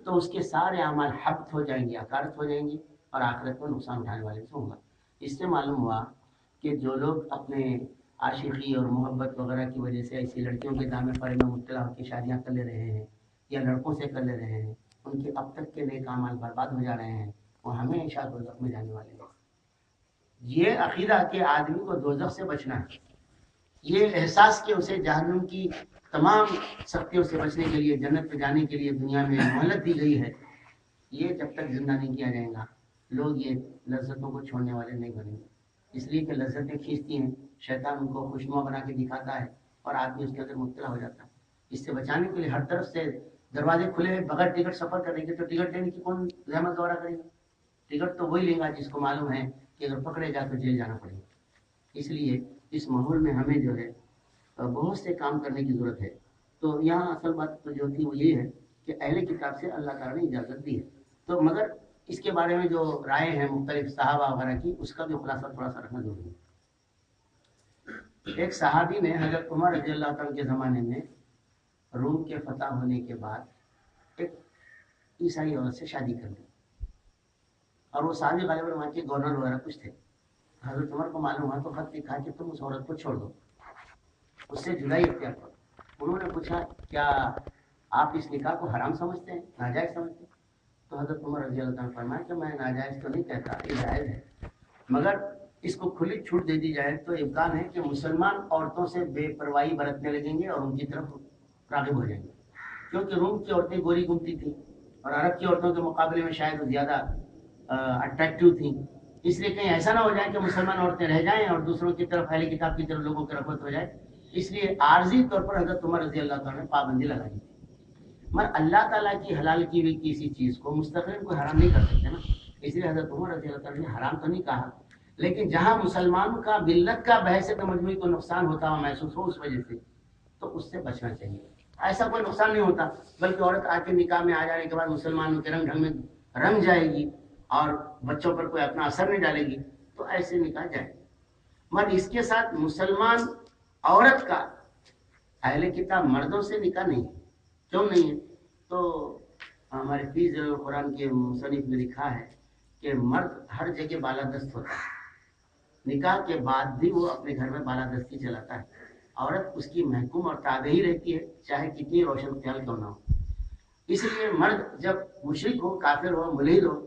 تو اس کے سارے اعمال حبط ہو جائیں گے، اکارت ہو جائیں گے اور آخرت میں نقصان اٹھانے والے سے ہوں گا۔ اس سے معلوم ہوا کہ جو لوگ اپنے عاشقی اور محبت وغیرہ کی وجہ سے ایسی لڑکیوں کے دامن فریب میں مبتلا ہو کے شادیاں کر لے رہے ہیں یا لڑکوں سے کر لے رہے ہیں، ان کے اب تک کے نیک اعمال برباد ہو جا رہے ہیں، وہ ہمیشہ دوزخ میں جانے والے ہیں۔ یہ عقیدہ کہ آدمی کو دوزخ سے بچنا ہے، یہ احساس کہ اسے جہنم کی تمام سختیوں سے بچنے کے لیے، جنت میں جانے کے لیے دنیا میں مہلت دی گئی ہے، یہ جب تک زندہ نہیں کیا جائے گا لوگ یہ لذتوں کو چھوڑنے والے نہیں بنیں گے۔ اس لیے کہ لذتیں کھینچتی ہیں، شیطان ان کو خوشنما بنا کے دکھاتا ہے اور آدمی اس کے اندر مبتلا ہو جاتا ہے۔ اس سے بچانے کے لیے ہر طرف سے دروازے کھلے ہیں، بغیر ٹکٹ سفر کرنے کے، تو ٹکٹ لینے کی کون زحمت گوارا کرے گا؟ ٹکٹ تو وہی لے گا جس کو معلوم ہے کہ اگر پکڑے گا تو جیل جانا پڑے گا۔ اس لیے اس ماحول میں ہمیں جو ہے بہت سے کام کرنے کی ضرورت ہے۔ تو یہاں اصل بات تو جو تھی وہ یہ ہے کہ اہل کتاب سے اللہ تعالیٰ نے اجازت دی ہے، تو مگر اس کے بارے میں جو رائے ہیں مختلف صحابہ وغیرہ کی، اس کا بھی خلاصہ تھوڑا سا رکھنا ضروری ہے۔ ایک صحابی نے حضرت عمر رضی اللہ عنہ کے زمانے میں روم کے فتح ہونے کے بعد ایک عیسائی عورت سے شادی کر لی، اور وہ صحابی غالباً وہاں کے گورنر وغیرہ کچھ تھے۔ حضرت عمر کو معلوم ہوا تو خط لکھا کہ تم اس عورت کو چھوڑ دو، اس سے جدائی اختیار کرو۔ انہوں نے پوچھا کیا آپ اس نکاح کو حرام سمجھتے ہیں، ناجائز سمجھتے ہیں؟ تو حضرت عمر رضی اللہ عنہ فرمایا کہ میں ناجائز تو نہیں کہتا، یہ جائز ہے، مگر اس کو کھلی چھوٹ دے دی جائے تو امکان ہے کہ مسلمان عورتوں سے بے پرواہی برتنے لگیں گے اور ان کی طرف راغب ہو جائیں گے، کیونکہ روم کی عورتیں گوری گمتی تھیں اور عرب کی عورتوں کے مقابلے میں شاید زیادہ اٹریکٹیو تھیں۔ اس لیے کہیں ایسا نہ ہو جائے کہ مسلمان عورتیں رہ جائیں اور دوسروں کی طرف اہل کتاب کی طرف لوگوں کی رغبت ہو جائے، اس لیے عارضی طور پر حضرت عمر رضی اللہ تعالیٰ نے پابندی لگائی تھی۔ مگر اللہ تعالیٰ کی حلال کی ہوئی کسی چیز کو مستقل کوئی حرام نہیں کر سکتے نا، اس لیے حضرت عمر رضی اللہ تعالیٰ نے حرام تو نہیں کہا، لیکن جہاں مسلمان کا ملت کا بحیثیت مجموعی کو نقصان ہوتا ہوا محسوس ہو اس وجہ سے، تو اس سے بچنا چاہیے۔ ایسا کوئی نقصان نہیں ہوتا، بلکہ عورت آ کے نکاح میں آ جانے کے بعد مسلمانوں کے رنگ ڈھنگ میں رنگ جائے گی اور بچوں پر کوئی اپنا اثر نہیں ڈالے گی، تو ایسے نکاح جائے۔ مگر اس کے ساتھ مسلمان عورت کا اہل کتاب مردوں سے نکاح نہیں ہے۔ کیوں نہیں ہے؟ تو ہمارے فیض قرآن کے مصنف نے لکھا ہے کہ مرد ہر جگہ بالادست ہوتا ہے، نکاح کے بعد بھی وہ اپنے گھر میں بالادستی چلاتا ہے، عورت اس کی محکوم اور تابع ہی رہتی ہے، چاہے کتنی روشن خیال کیوں نہ ہو۔ اس لیے مرد جب مشرک ہو، کافر ہو، ملحد ہو،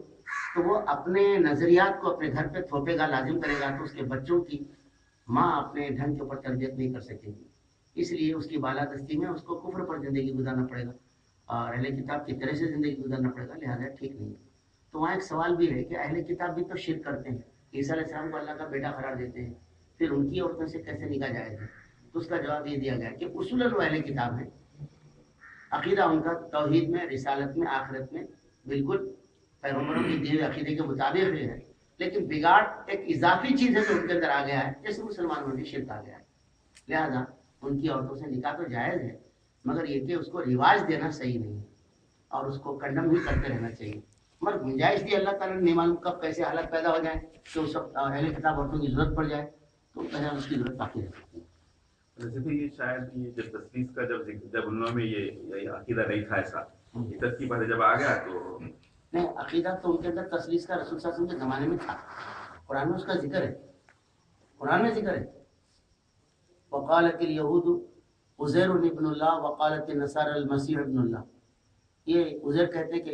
تو وہ اپنے نظریات کو اپنے گھر پہ تھوپے گا، لازم کرے گا، تو اس کے بچوں کی ماں اپنے ڈھنگ کے اوپر تربیت نہیں کر سکے گی۔ اس لیے اس کی بالادستی میں اس کو کفر پر زندگی گزارنا پڑے گا اور اہل کتاب کی طرح سے زندگی گزارنا پڑے گا، لہٰذا ٹھیک نہیں ہے۔ تو وہاں ایک سوال بھی ہے کہ اہل کتاب بھی تو شرک کرتے ہیں، عیسیٰ علیہ السلام کو اللہ کا بیٹا قرار دیتے ہیں، پھر ان کی عورتوں سے کیسے نکاح جائز ہے؟ تو اس کا جواب یہ دیا گیا کہ اصولاً وہ اہل کتاب ہیں، عقیدہ ان کا توحید میں، رسالت میں، آخرت میں بالکل پیغمبروں کے دیے عقیدے کے مطابق ہے، لیکن بگاڑ ایک اضافی چیز ہے جو ان کے اندر آ گیا ہے، جیسے مسلمانوں میں شرک آ گیا ہے، لہذا ان کی عورتوں سے نکاح تو جائز ہے، مگر یہ کہ اس کو رواج دینا صحیح نہیں ہے اور اس کو کنڈم بھی کرتے رہنا چاہیے۔ مگر گنجائش دی اللہ تعالیٰ نے، نہیں معلوم کب کیسے حالت پیدا ہو جائے کہ اس وقت اہل کتاب عورتوں کی ضرورت پڑ جائے، تو پہلے اس کی ضرورت باقی رہ سکتی ہے۔ ویسے تو یہ شاید یہ جب تصویر کا جب ان میں یہ عقیدہ نہیں تھا ایسا، یہ ترکیب پہلے جب آ گیا تو نہیں، عقیدہ تو ان کے اندر تسلیث کا رسول صلی اللہ علیہ وسلم کے زمانے میں تھا، قرآن میں اس کا ذکر ہے، قرآن میں ذکر ہے. وقالت الیہود عزیر ابن اللہ وقالت النصارى المسیح ابن اللہ. یہ عزیر کہتے ہیں کہ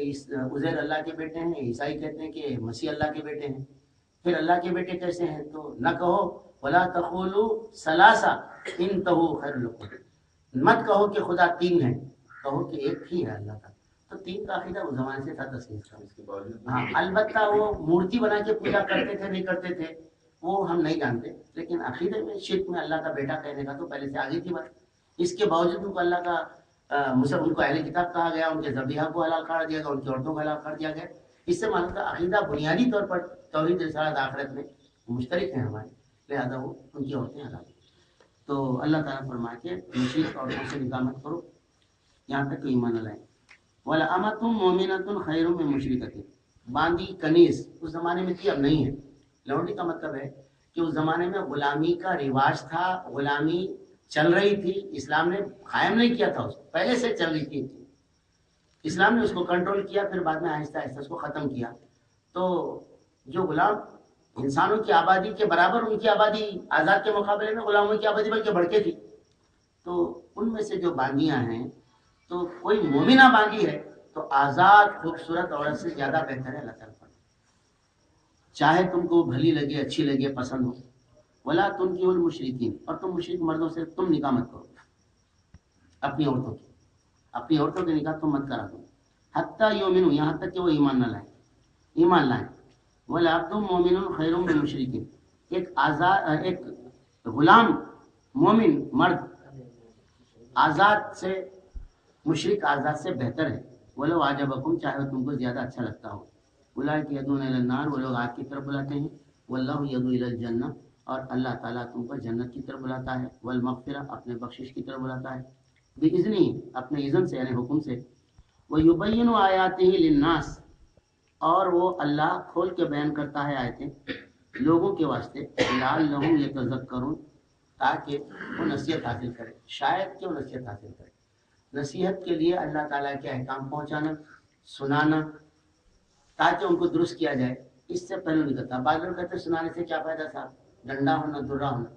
عزیر اللہ کے بیٹے ہیں، عیسائی کہتے ہیں کہ مسیح اللہ کے بیٹے ہیں. پھر اللہ کے بیٹے کیسے ہیں؟ تو نہ کہو ولا تقولوا ثلاثہ انتہوا خیر لکم، مت کہو کہ خدا تین ہے، کہو کہ ایک ہی ہے اللہ کا. تو تین کا عقیدہ اس زمانے سے تھا تسلیم کا. اس کے باوجود ہاں البتہ وہ مورتی بنا کے پوجا کرتے تھے نہیں کرتے تھے وہ ہم نہیں جانتے، لیکن عقیدے میں شرک میں اللہ کا بیٹا کہنے کا تو پہلے سے آگے کی بات. اس کے باوجود ان کو اللہ کا ان کو اہل کتاب کہا گیا، ان کے ذبیحہ کو حلال قرار دیا گیا، ان کی عورتوں کو حلال قرار دیا گیا. اس سے معلوم تھا عقیدہ بنیادی طور پر توحید رسالت آخرت میں مشترک ہیں ہمارے، لہذا وہ ان کی عورتیں حلال. تو اللہ تعالیٰ فرمائے کہ مشرک عورتوں سے نکاح مت کرو یہاں تک کہ ایمان لائیں. وَلَأَمَةٌ مُؤْمِنَةٌ خَيْرٌ مِّن مُشْرِكَةٍ. باندی کنیز اس زمانے میں تھی، اب نہیں ہے. لونڈی کا مطلب ہے کہ اس زمانے میں غلامی کا رواج تھا، غلامی چل رہی تھی، اسلام نے قائم نہیں کیا تھا، اس کو پہلے سے چل رہی تھی. اسلام نے اس کو کنٹرول کیا، پھر بعد میں آہستہ آہستہ اس کو ختم کیا. تو جو غلام انسانوں کی آبادی کے برابر، ان کی آبادی آزاد کے مقابلے میں غلاموں کی آبادی بلکہ بڑھ کے تھی. تو ان میں سے جو باندیاں ہیں، تو کوئی مومنہ باندی ہے تو آزاد خوبصورت عورت سے زیادہ بہتر ہے اللہ تعالیٰ پر، چاہے تم کو بھلی لگے، اچھی لگے، پسند ہو. ولا تنکحوا المشرکین، اور تم مشرک مردوں سے تم نکاح مت کرو، اپنی عورتوں کے نکاح تم مت کرا دو. حتیٰ یؤمنوا، یہاں تک کہ وہ ایمان نہ لائیں. وَلَعَبْدٌ مُؤْمِنٌ خَيْرٌ مِّن مُشْرِكٍ، ایک غلام مومن مرد آزاد سے، مشرک آزاد سے بہتر ہے. وَلَوْ أَعْجَبَكُمْ، چاہے تم کو زیادہ اچھا لگتا ہو. أُولَٰئِكَ يَدْعُونَ إِلَى النَّارِ، وہ لوگ آگ کی طرف بلاتے ہیں. وَاللَّهُ يَدْعُو إِلَى الْجَنَّةِ، اور اللہ تعالیٰ تم کو جنت کی طرف بلاتا ہے. وَالْمَغْفِرَةِ، اپنے بخشش کی طرف بلاتا ہے. بِإِذْنِهِ، اپنے اذن سے یعنی حکم سے. وَيُبَيِّنُ آيَاتِهِ لِلنَّاسِ، اور وہ اللہ کھول کے بیان کرتا ہے آیتیں لوگوں کے واسطے. لعلہم یتذکرون، تاکہ وہ نصیحت حاصل کرے، شاید کہ وہ نصیحت حاصل کرے. نصیحت کے لیے اللہ تعالیٰ کے احکام پہنچانا، سنانا، تاکہ ان کو درست کیا جائے، اس سے پہلے نہیں کرتا. بعض لوگ کہتے ہیں سنانے سے کیا فائدہ صاحب، ڈنڈا ہونا، درہ ہونا.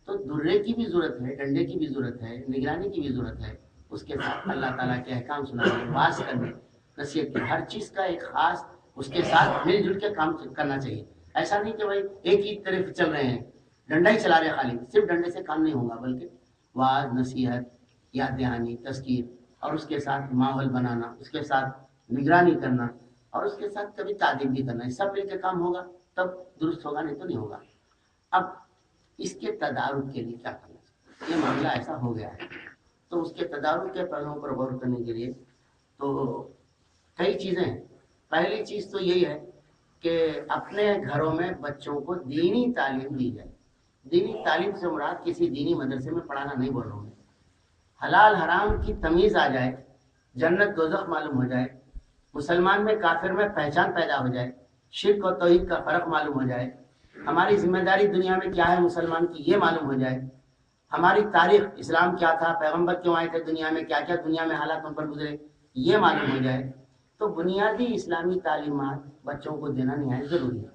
تو درے کی بھی ضرورت ہے، ڈنڈے کی بھی ضرورت ہے، نگرانی کی بھی ضرورت ہے. اس کے ساتھ اللہ تعالیٰ کے احکام سنانے، واعظ کرنے، نصیحت کی، ہر چیز کا ایک خاص اس کے ساتھ مل جل کے کام کرنا چاہیے. ایسا نہیں کہ بھائی ایک ہی طرف چل رہے ہیں، ڈنڈا ہی چلا رہے خالی، صرف ڈنڈے سے کام نہیں ہوگا، بلکہ واعظ، نصیحت، یاد دہانی، تذکیر، اور اس کے ساتھ ماحول بنانا، اس کے ساتھ نگرانی کرنا، اور اس کے ساتھ کبھی تعلیم بھی کرنا. سب مل کے کام ہوگا تب درست ہوگا، نہیں تو نہیں ہوگا. اب اس کے تدارک کے لیے کیا کرنا چاہیے؟ یہ معاملہ ایسا ہو گیا ہے، تو اس کے تدارک کے پہلوؤں پر غور کرنے کے لیے تو کئی چیزیں ہیں. پہلی چیز تو یہی ہے کہ اپنے گھروں میں بچوں کو دینی تعلیم دی جائے. دینی تعلیم سے مراد کسی دینی مدرسے میں پڑھانا نہیں بول رہا ہوں، حلال حرام کی تمیز آ جائے، جنت دوزخ معلوم ہو جائے، مسلمان میں کافر میں پہچان پیدا ہو جائے، شرک و توحید کا فرق معلوم ہو جائے، ہماری ذمہ داری دنیا میں کیا ہے مسلمان کی یہ معلوم ہو جائے، ہماری تاریخ اسلام کیا تھا، پیغمبر کیوں آئے تھے دنیا میں، کیا کیا دنیا میں حالات ان پر گزرے، یہ معلوم ہو جائے. تو بنیادی اسلامی تعلیمات بچوں کو دینا نہایت ضروری ہے.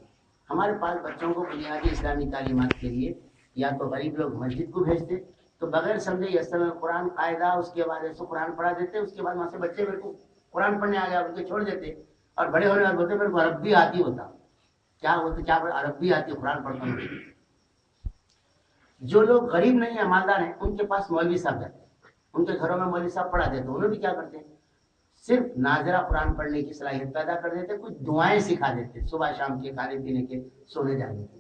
ہمارے پاس بچوں کو بنیادی اسلامی تعلیمات کے لیے یا تو غریب لوگ مسجد کو بھیجتے، تو بغیر سمجھے یسر قرآن قاعدہ، اس کے بعد ایسے قرآن پڑھا دیتے، اس کے بعد وہاں سے بچے میرے کو قرآن پڑھنے آ گیا ان کے چھوڑ دیتے، اور بڑے ہونے والے بولتے میرے کو عرب بھی آتی ہوتا. کیا ہوتا، کیا عرب بھی آتی، قرآن پڑھتا ہوں. جو لوگ غریب نہیں ہیں، مالدار ہیں، ان کے پاس مولوی صاحب جاتے ہیں، ان کے گھروں میں مولوی صاحب پڑھا دیتے. انہوں بھی کیا کرتے ہیں، صرف ناظرہ قرآن پڑھنے کی صلاحیت پیدا کر دیتے، کچھ دعائیں سکھا دیتے صبح شام کے، کھانے پینے کے، سونے جانے کے.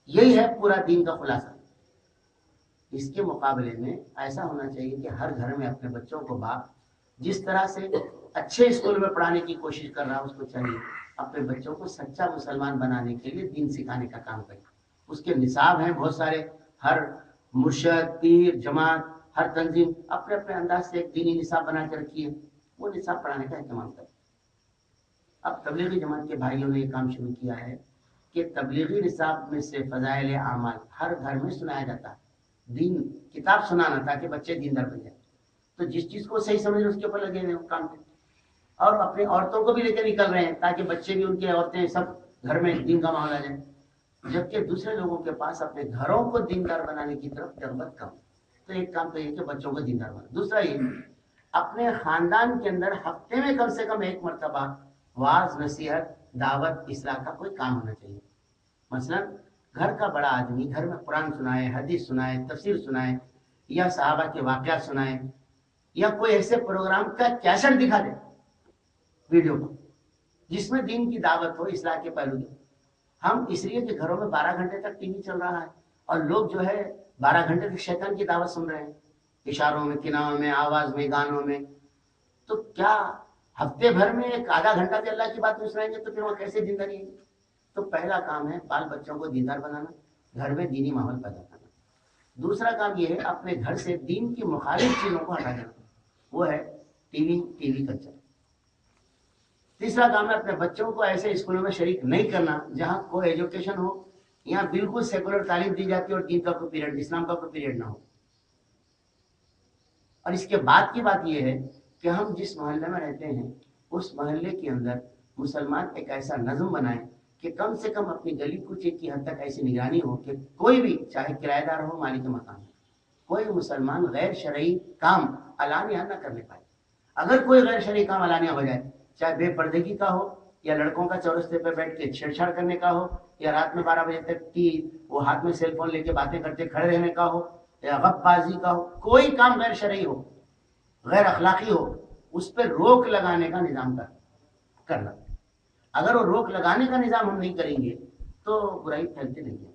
یہی ہے پورا دین کا خلاصہ. اس کے مقابلے میں ایسا ہونا چاہیے کہ ہر گھر میں اپنے بچوں کو باپ جس طرح سے اچھے اسکول میں پڑھانے کی کوشش کر رہا ہے، اس کو چاہیے اپنے بچوں کو سچا مسلمان بنانے کے لیے دین سکھانے کا کام کرے. اس کے نصاب ہیں بہت سارے، ہر مرشد، پیر، جماعت، ہر تنظیم اپنے اپنے انداز سے ایک دینی نصاب بنا کے رکھی ہے، وہ نصاب پڑھانے کا اہتمام کرے. اب تبلیغی جماعت کے بھائیوں نے یہ کام شروع کیا ہے کہ تبلیغی نصاب میں سے فضائل اعمال ہر گھر میں سنایا جاتا ہے. دین کتاب سنانا تاکہ بچے دیندار بن جائیں. تو جس چیز کو صحیح سمجھ اس کے اوپر لگے ہوئے کام پہ. اور اپنی عورتوں کو بھی لے کے نکل رہے ہیں تاکہ بچے بھی ان کے عورتیں سب گھر میں دین کا ماحول آ جائے، جبکہ دوسرے لوگوں کے پاس اپنے گھروں کو دیندار بنانے کی طرف رغبت کم۔ تو ایک کام تو یہ کہ بچوں کو دیندار بنا، دوسرا یہ اپنے خاندان کے اندر ہفتے میں کم سے کم ایک مرتبہ واعظ، نصیحت، دعوت، اصلاح کا کوئی کام ہونا چاہیے۔ مثلا گھر کا بڑا آدمی گھر میں قرآن سنائے، حدیث سنائے، تفسیر سنائے، یا صحابہ کے واقعات سنائے، یا کوئی ایسے پروگرام کا کیسٹ دکھا دے ویڈیو کو جس میں دین کی دعوت ہو، اصلاح کے پہلو کی۔ ہم اس لیے کہ گھروں میں 12 گھنٹے تک ٹی وی چل رہا ہے اور لوگ جو ہے 12 گھنٹے تک شیطان کی دعوت سن رہے ہیں، اشاروں میں، کناروں میں، آواز میں، گانوں میں، تو کیا ہفتے بھر میں ایک آدھا گھنٹہ بھی اللہ کی بات نہیں سنائیں گے تو پھر وہ کیسے دیندار رہیں گے؟ تو پہلا کام ہے بال بچوں کو دیندار بنانا، گھر میں دینی ماحول پیدا کرنا۔ دوسرا کام یہ ہے اپنے گھر سے دین کی مخالف چیزوں کو ہٹا دینا، وہ ہے ٹی وی کلچر۔ تیسرا کام ہے اپنے بچوں کو ایسے اسکولوں میں شریک نہیں کرنا جہاں کوئی ایجوکیشن ہو، یہاں بالکل سیکولر تعلیم دی جاتی ہے اور دین کا کوئی پیریڈ، اسلام کا کوئی پیریڈ نہ ہو۔ اور اس کے بعد کی بات یہ ہے کہ ہم جس محلے میں رہتے ہیں اس محلے کے اندر مسلمان ایک ایسا نظم بنائیں کہ کم سے کم اپنی گلی کوچے کی حد تک ایسی نگرانی ہو کہ کوئی بھی، چاہے کرایہ دار ہو، مالک مکان ہو، کوئی مسلمان غیر شرعی کام علانیہ نہ کرنے پائے۔ اگر کوئی غیر شرعی کام علانیہ ہو جائے، چاہے بے پردگی کا ہو، یا لڑکوں کا چورستے پہ بیٹھ کے چھیڑ چھاڑ کرنے کا ہو، یا رات میں 12 بجے تک کی وہ ہاتھ میں سیل فون لے کے باتیں کرتے کھڑے رہنے کا ہو، یا غب بازی کا ہو، کوئی کام غیر شرعی ہو، غیر اخلاقی ہو، اس پہ روک لگانے کا نظام کرنا۔ اگر وہ روک لگانے کا نظام ہم نہیں کریں گے تو برائی پھیلتے نہیں ہے۔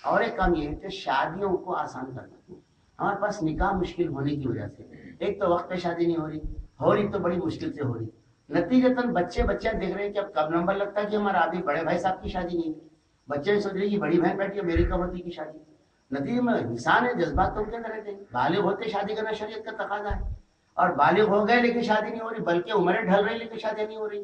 اور ایک کام یہ ہے کہ شادیوں کو آسان کرنا۔ ہمارے پاس نکاح مشکل ہونے کی وجہ سے ایک تو وقت پہ شادی نہیں ہو رہی تو بڑی مشکل سے ہو رہی، نتیجتاً بچے دیکھ رہے ہیں کہ اب کب نمبر لگتا ہے کہ ہمارا ابھی بڑے بھائی صاحب کی شادی نہیں ہے، بچے سوچ رہے کہ بڑی بہن بیٹھی ہے میری کب ہوتی کی شادی۔ نتیجے میں انسان ہے، جذبات تو کے اندر رہتے ہیں، بالغ ہوتے شادی کرنا شریعت کا تقاضا ہے، اور بالغ ہو گئے لیکن شادی نہیں ہو رہی، بلکہ عمریں ڈھل رہی لیکن شادی نہیں ہو رہی۔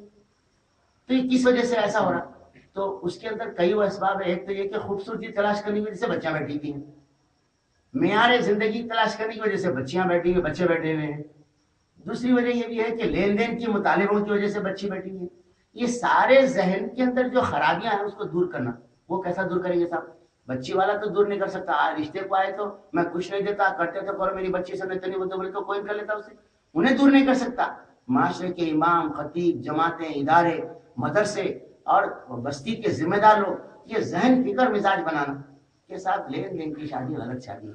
تو یہ کس وجہ سے ایسا ہو رہا؟ تو اس کے اندر کئی وہ اسباب ہے۔ ایک تو یہ کہ خوبصورتی تلاش کرنے کی وجہ سے بچیاں بیٹھی ہوئی ہیں، معیار زندگی تلاش کرنے کی وجہ سے بچیاں بیٹھی ہوئی، بچے بیٹھے ہوئے ہیں۔ دوسری وجہ یہ بھی ہے کہ لین دین کی مطالبوں کی وجہ سے بچی بیٹھی ہوئی ہیں۔ یہ سارے ذہن کے اندر جو خرابیاں ہیں اس کو دور کرنا، وہ کیسا دور کریں گے صاحب؟ بچی والا تو دور نہیں کر سکتا، رشتے کو آئے تو میں کچھ نہیں دیتا، کرتے تو کرو، میری بچی سے نہیں ہوتے بولے تو کوئی کر لیتا اسے، انہیں دور نہیں کر سکتا۔ معاشرے کے امام، خطیب، جماعتیں، ادارے، مدرسے اور بستی کے ذمہ دار لوگ یہ ذہن فکر مزاج بنانا کہ صاحب لین دین کی شادی غلط شادی ہے،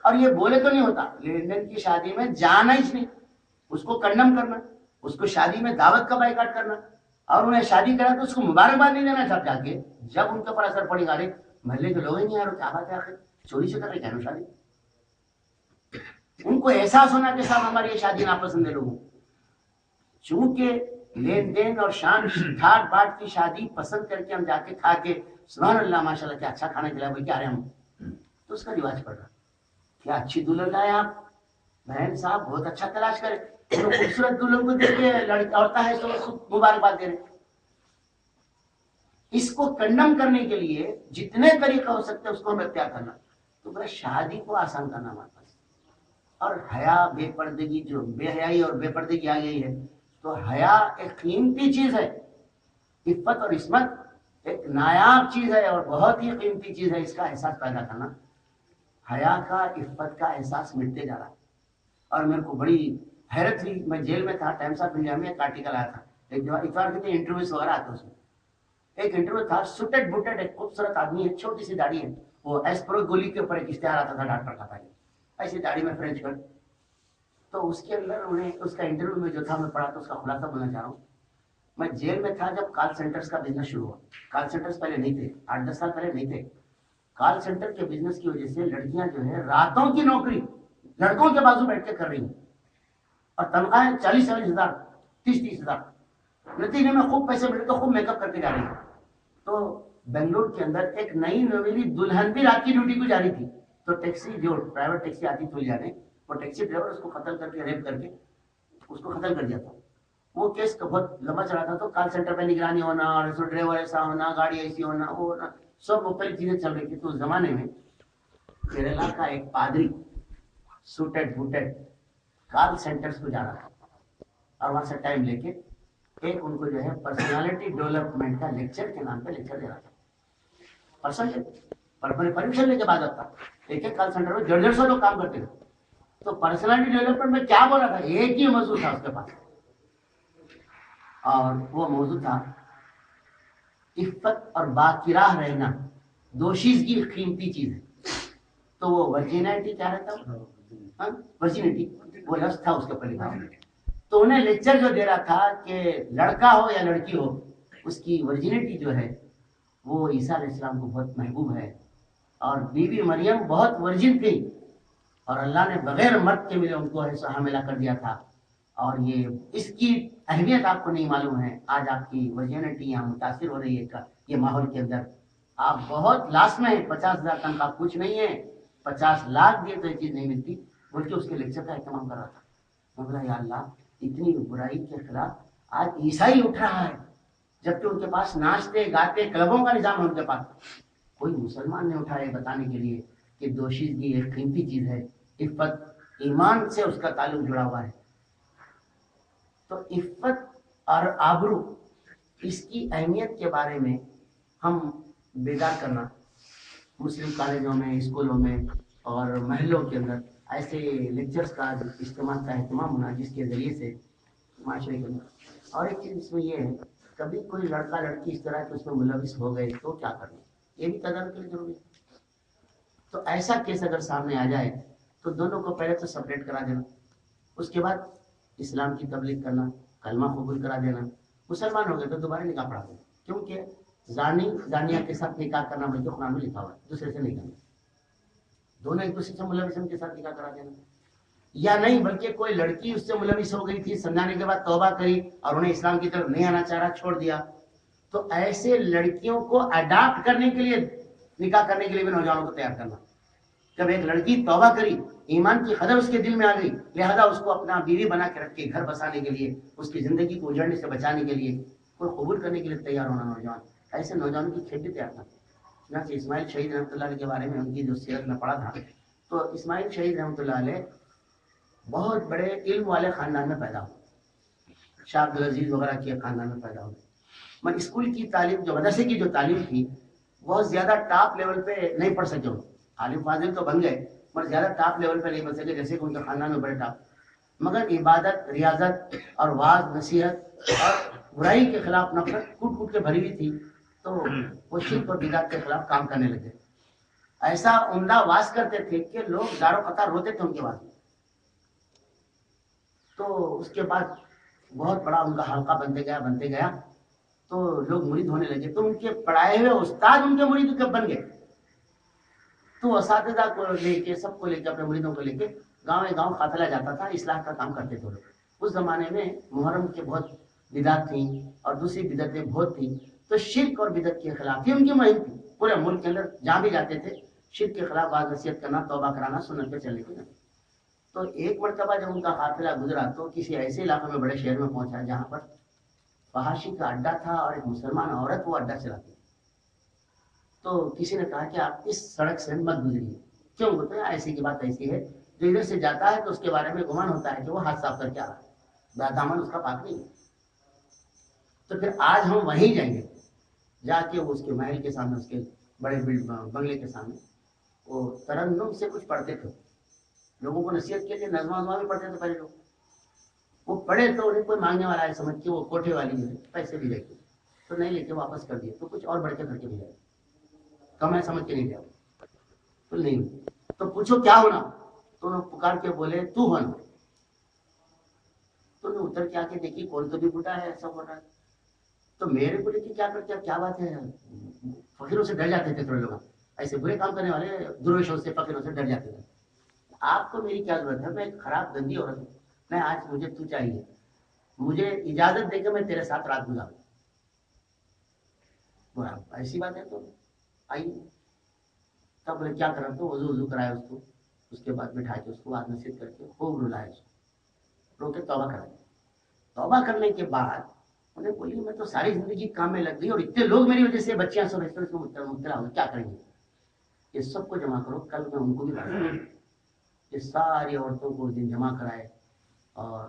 اور یہ بولے تو نہیں ہوتا، لین دین کی شادی میں جانا ہی نہیں، اس کو کنڈم کرنا، اس کو شادی میں دعوت کا بائیکاٹ کرنا، اور انہیں شادی کرا تو اس کو مبارکباد نہیں دینا چاہتا۔ جا کے جب ان کے اوپر اثر پڑے گا، ارے محلے کے لوگ ہی نہیں یار کیا بات ہے، آخر چوری سے کر رہے کیا شادی، ان کو احساس ہونا کہ صاحب ہماری یہ شادی ناپسند ہے لوگوں۔ چونکہ لین دین اور شان ٹھاٹ باٹ کی شادی پسند کر کے ہم جا کے کھا کے سبحان اللہ ماشاء اللہ کیا اچھا کھانا کھلایا بھائی کیا رہے ہم، تو اس کا رواج پڑ رہا۔ کیا اچھی دلہن لائے آپ، بہن صاحب بہت اچھا تلاش کرے، جو خوبصورت دلہن کو دیکھ کے لڑکی عورتیں ہیں تو اس کو مبارکباد دے رہے۔ اس کو کنڈم کرنے کے لیے جتنے طریقے ہو سکتے ہیں اس کو ہم اختیار کرنا، تو بس شادی کو آسان کرنا ہمارے پاس۔ اور حیا، بے پردگی، جو بے حیائی اور بے پردگی آ گئی ہے، تو حیا ایک قیمتی چیز ہے، عفت اور عصمت ایک نایاب چیز ہے اور بہت ہی قیمتی چیز ہے، اس کا احساس پیدا کرنا۔ حیا کا، عفت کا احساس مٹتے جا رہا ہے۔ اور میرے کو بڑی حیرت ہوئی، میں جیل میں تھا، ٹائمس آف انڈیا میں ایک آرٹیکل آیا تھا، ایک اتوار کے انٹرویوز وغیرہ آتے اس میں ایک انٹرویو تھا، سوٹڈ بوٹڈ ایک خوبصورت آدمی ہے، چھوٹی سی داڑھی ہے، وہ ایسپرو گولی کے اوپر ایک اشتہار آتا تھا ڈاکٹر کا پہلے، ایسی داڑھی میں فرینچ کٹ۔ تو اس کے اندر انہیں اس کا انٹرویو میں جو تھا میں پڑھا تو اس کا خلاصہ بولنا چاہ رہا ہوں۔ میں جیل میں تھا جب کال سینٹرز کا بزنس شروع ہوا، کال سینٹرز پہلے نہیں تھے، 8-10 سال پہلے نہیں تھے۔ کال سینٹر کے بزنس کی وجہ سے لڑکیاں جو ہے راتوں کی نوکری لڑکوں کے بازو بیٹھ کے کر رہی ہیں، اور تنخواہیں 40-40 ہزار، 30-30 ہزار، نتیجے میں خوب پیسے ملے تو خوب میک اپ کر کے جا رہی ہیں۔ تو بنگلور کے اندر ایک نئی نویلی دلہن بھی رات کی ڈیوٹی کو جا رہی تھی، تو ٹیکسی جو پرائیویٹ ٹیکسی آتی تھی جانے، وہ ٹیکسی ڈرائیور اس کو قتل کر کے ریپ کر کے اس کو قتل کر دیا تھا۔ وہ کیس بہت لمبا چلا تھا، تو کال سینٹر پہ نگرانی ہونا، اور ڈرائیور ایسا ہونا، گاڑی ایسی ہونا، وہ ہونا، سب مختلف چیزیں چل رہی تھی۔ تو اس زمانے میں کیرلا کا ایک پادری سوٹڈ بوٹڈ کال سینٹرز کو جا رہا تھا، اور وہاں سے ٹائم لے کے ایک ان کو جو ہے پرسنالٹی ڈیولپمنٹ کا لیکچر کے نام پہ لیکچر دے رہا تھا. پرمیشن لے کے بعد آتا ایک ایک کال سینٹر میں 150 لوگ کام کرتے تھے. تو پرسنالٹی ڈیولپمنٹ میں کیا بولا تھا؟ ایک ہی موضوع تھا اس کے پاس, اور وہ موضوع تھا عفت اور باقراہ رہنا دوشیزگی قیمتی چیز ہے. تو وہ ورجینٹی کیا رہتا, ورجینٹی وہ لفظ تھا اس کے اوپر لکھا. تو انہیں لیکچر جو دے رہا تھا کہ لڑکا ہو یا لڑکی ہو, اس کی ورجینٹی جو ہے وہ عیسیٰ علیہ السلام کو بہت محبوب ہے, اور بیوی مریم بہت ورجن تھی اور اللہ نے بغیر مرد کے ملے ان کو ایسا حاملہ کر دیا تھا. اور یہ اس کی اہمیت آپ کو نہیں معلوم ہے. آج آپ کی ورجینٹی یہاں متاثر ہو رہی ہے یہ ماحول کے اندر. آپ بہت لاس میں ہیں, 50,000 تنخواہ کچھ نہیں ہے, 50 لاکھ دیے تو یہ چیز نہیں ملتی. بلکہ اس کے لیکچر کا اہتمام کر رہا تھا. میں بولا یا اللہ, اتنی برائی کے خلاف آج عیسائی اٹھ رہا ہے, جبکہ ان کے پاس ناچتے گاتے کلبوں کا نظام ہے ان کے پاس. کوئی مسلمان نے اٹھا ہے بتانے کے لیے کہ دوشیزگی ایک قیمتی چیز ہے, عفت ایمان سے اس کا تعلق جڑا ہوا ہے. تو عفت اور آبرو اس کی اہمیت کے بارے میں ہم بیدار کرنا, مسلم کالجوں میں, اسکولوں میں اور محلوں کے اندر ایسے لیکچرز کا اجتماع کا اہتمام ہونا جس کے ذریعے سے معاشرے کے اندر. اور ایک چیز اس میں یہ ہے, کبھی کوئی لڑکا لڑکی اس طرح کے اس میں ملوث ہو گئے تو کیا کرنا, یہ بھی تدارک کے لیے ضروری ہے. تو ایسا کیس اگر سامنے آ جائے تو دونوں کو پہلے تو سپریٹ کرا دینا, اس کے بعد اسلام کی تبلیغ کرنا, کلمہ قبول کرا دینا. مسلمان ہو گئے تو دوبارہ نکاح پڑھا دینا, کیونکہ زانی زانیہ کے ساتھ نکاح کرنا بلکہ قرآن میں لکھا ہوا ہے, دوسرے سے نہیں کرنا. دونوں ایک دوسرے سے ملوث کے ساتھ نکاح کرا دینا. یا نہیں بلکہ کوئی لڑکی اس سے ملوث ہو گئی تھی, سمجھانے کے بعد توبہ کری اور انہیں اسلام کی طرف نہیں آنا چاہ رہا, چھوڑ دیا, تو ایسے لڑکیوں کو اڈاپٹ کرنے کے لیے نکاح کرنے کے لیے بھی نوجوانوں کو تیار کرنا. جب ایک لڑکی توبہ کری, ایمان کی قدر اس کے دل میں آ گئی, لہذا اس کو اپنا بیوی بنا کے رکھ کے گھر بسانے کے لیے, اس کی زندگی کو اجڑنے سے بچانے کے لیے کوئی قبول کرنے کے لیے تیار ہونا نوجوان. ایسے نوجوانوں کی کھیتی تیار کرنا. چنانچہ اسماعیل شہید رحمۃ اللہ علیہ کے بارے میں ان کی جو سیرت میں پڑھا تھا, تو اسماعیل شہید رحمۃ اللہ علیہ بہت بڑے علم والے خاندان میں پیدا ہوئے, شاہ عبدالعزیز وغیرہ کے خاندان میں پیدا ہوئے. میں اسکول کی تعلیم, جو مدرسے کی جو تعلیم تھی, بہت زیادہ ٹاپ لیول پہ نہیں پڑھ سکے. عالم فاضل تو بن گئے مگر زیادہ ٹاپ لیول پہ نہیں بن سکے, جیسے کہ ان کے خاندان میں بڑے ٹاپ. مگر عبادت, ریاضت اور واعظ نصیحت اور برائی کے خلاف نفرت کوٹ کوٹ کے بھری ہوئی تھی. تو وہ شرک اور بدعت کے خلاف کام کرنے لگے. ایسا عمدہ واعظ کرتے تھے کہ لوگ دار و قطار روتے تھے ان کے بعد. تو اس کے بعد بہت بڑا ان کا حلقہ بنتے گیا تو لوگ مرید ہونے لگے. تو ان کے پڑھائے ہوئے استاد ان کے مرید کب بن گئے. تو اساتذہ کو لے کے, سب کو لے کے, اپنے مریدوں کو لے کے گاؤں قافلہ جاتا تھا, اصلاح کا کام کرتے تھے لوگ. اس زمانے میں محرم کے بہت بدعت تھیں اور دوسری بدعتیں بہت تھیں. تو شرک اور بدعت کے خلاف ہی ان کی مہم تھی. پورے ملک کے اندر جہاں بھی جاتے تھے شرک کے خلاف واعظ نصیحت کرنا, توبہ کرانا, سنت پہ چلنے کی. تو ایک مرتبہ جب ان کا قافلہ گزرا تو کسی ایسے علاقے میں, بڑے شہر میں پہنچا جہاں پر فحاشی کا اڈا تھا اور ایک مسلمان عورت وہ اڈا چلاتی. تو کسی نے کہا کہ آپ اس سڑک سے مت گزریے. کیوں بولتے ہیں؟ ایسی کی بات ایسی ہے, جو ادھر سے جاتا ہے تو اس کے بارے میں گمان ہوتا ہے کہ وہ ہاتھ صاف کر کے آ رہا ہے, دامن اس کا پاک نہیں ہے. تو پھر آج ہم وہیں جائیں گے, جا کے وہ اس کے محل کے سامنے, اس کے بڑے بنگلے کے سامنے وہ ترنم سے کچھ پڑھتے تھے. لوگوں کو نصیحت کے لیے نظم وظمہ بھی پڑھتے تھے پہلے لوگ. وہ پڑھے تو انہیں کوئی مانگنے والا ہے سمجھ کے وہ کوٹھے والی ہے, پیسے بھی لے کے, تو نہیں لے کے واپس کر دیے. تو کچھ اور بڑھ کے کر کے بھی جائے, کم ہے سمجھ کے نہیں جاؤ. تو نہیں, تو پوچھو کیا ہونا. تو انہوں پکار کے بولے تو ہونا. تو انہوں اتر کے آ کے دیکھی کون تو بھی بوٹا ہے, ایسا بوٹا ہے. تو میرے کو لے کے کیا کرتے ہیں, کیا بات ہے, فقیروں سے ڈر جاتے تھے تھوڑے لوگ, ایسے برے کام کرنے والے درویشوں سے, فقیروں سے ڈر جاتے تھے. آپ کو میری کیا ضرورت ہے, میں ایک خراب گندی عورت ہوں, میں آج مجھے تو چاہیے, مجھے اجازت دے کے میں تیرے ساتھ رات گزاروں. بولا ایسی بات ہے تو آئیے. تب بولے کیا کرا, تو وضو کرایا اس کو, اس کے بعد بٹھا کے اس کو واعظ نصیحت کر کے خوب رلایا, اس کو رو کے توبہ کرایا. توبہ کرنے کے بعد انہیں بولی میں تو ساری زندگی کام میں لگ گئی اور اتنے لوگ میری وجہ سے بچیاں سب اس میں مبتلا ہو, کیا کریں گے. یہ سب کو جمع کرو, کل میں ان کو بھی بتا. یہ ساری عورتوں کو اس دن جمع کرائے اور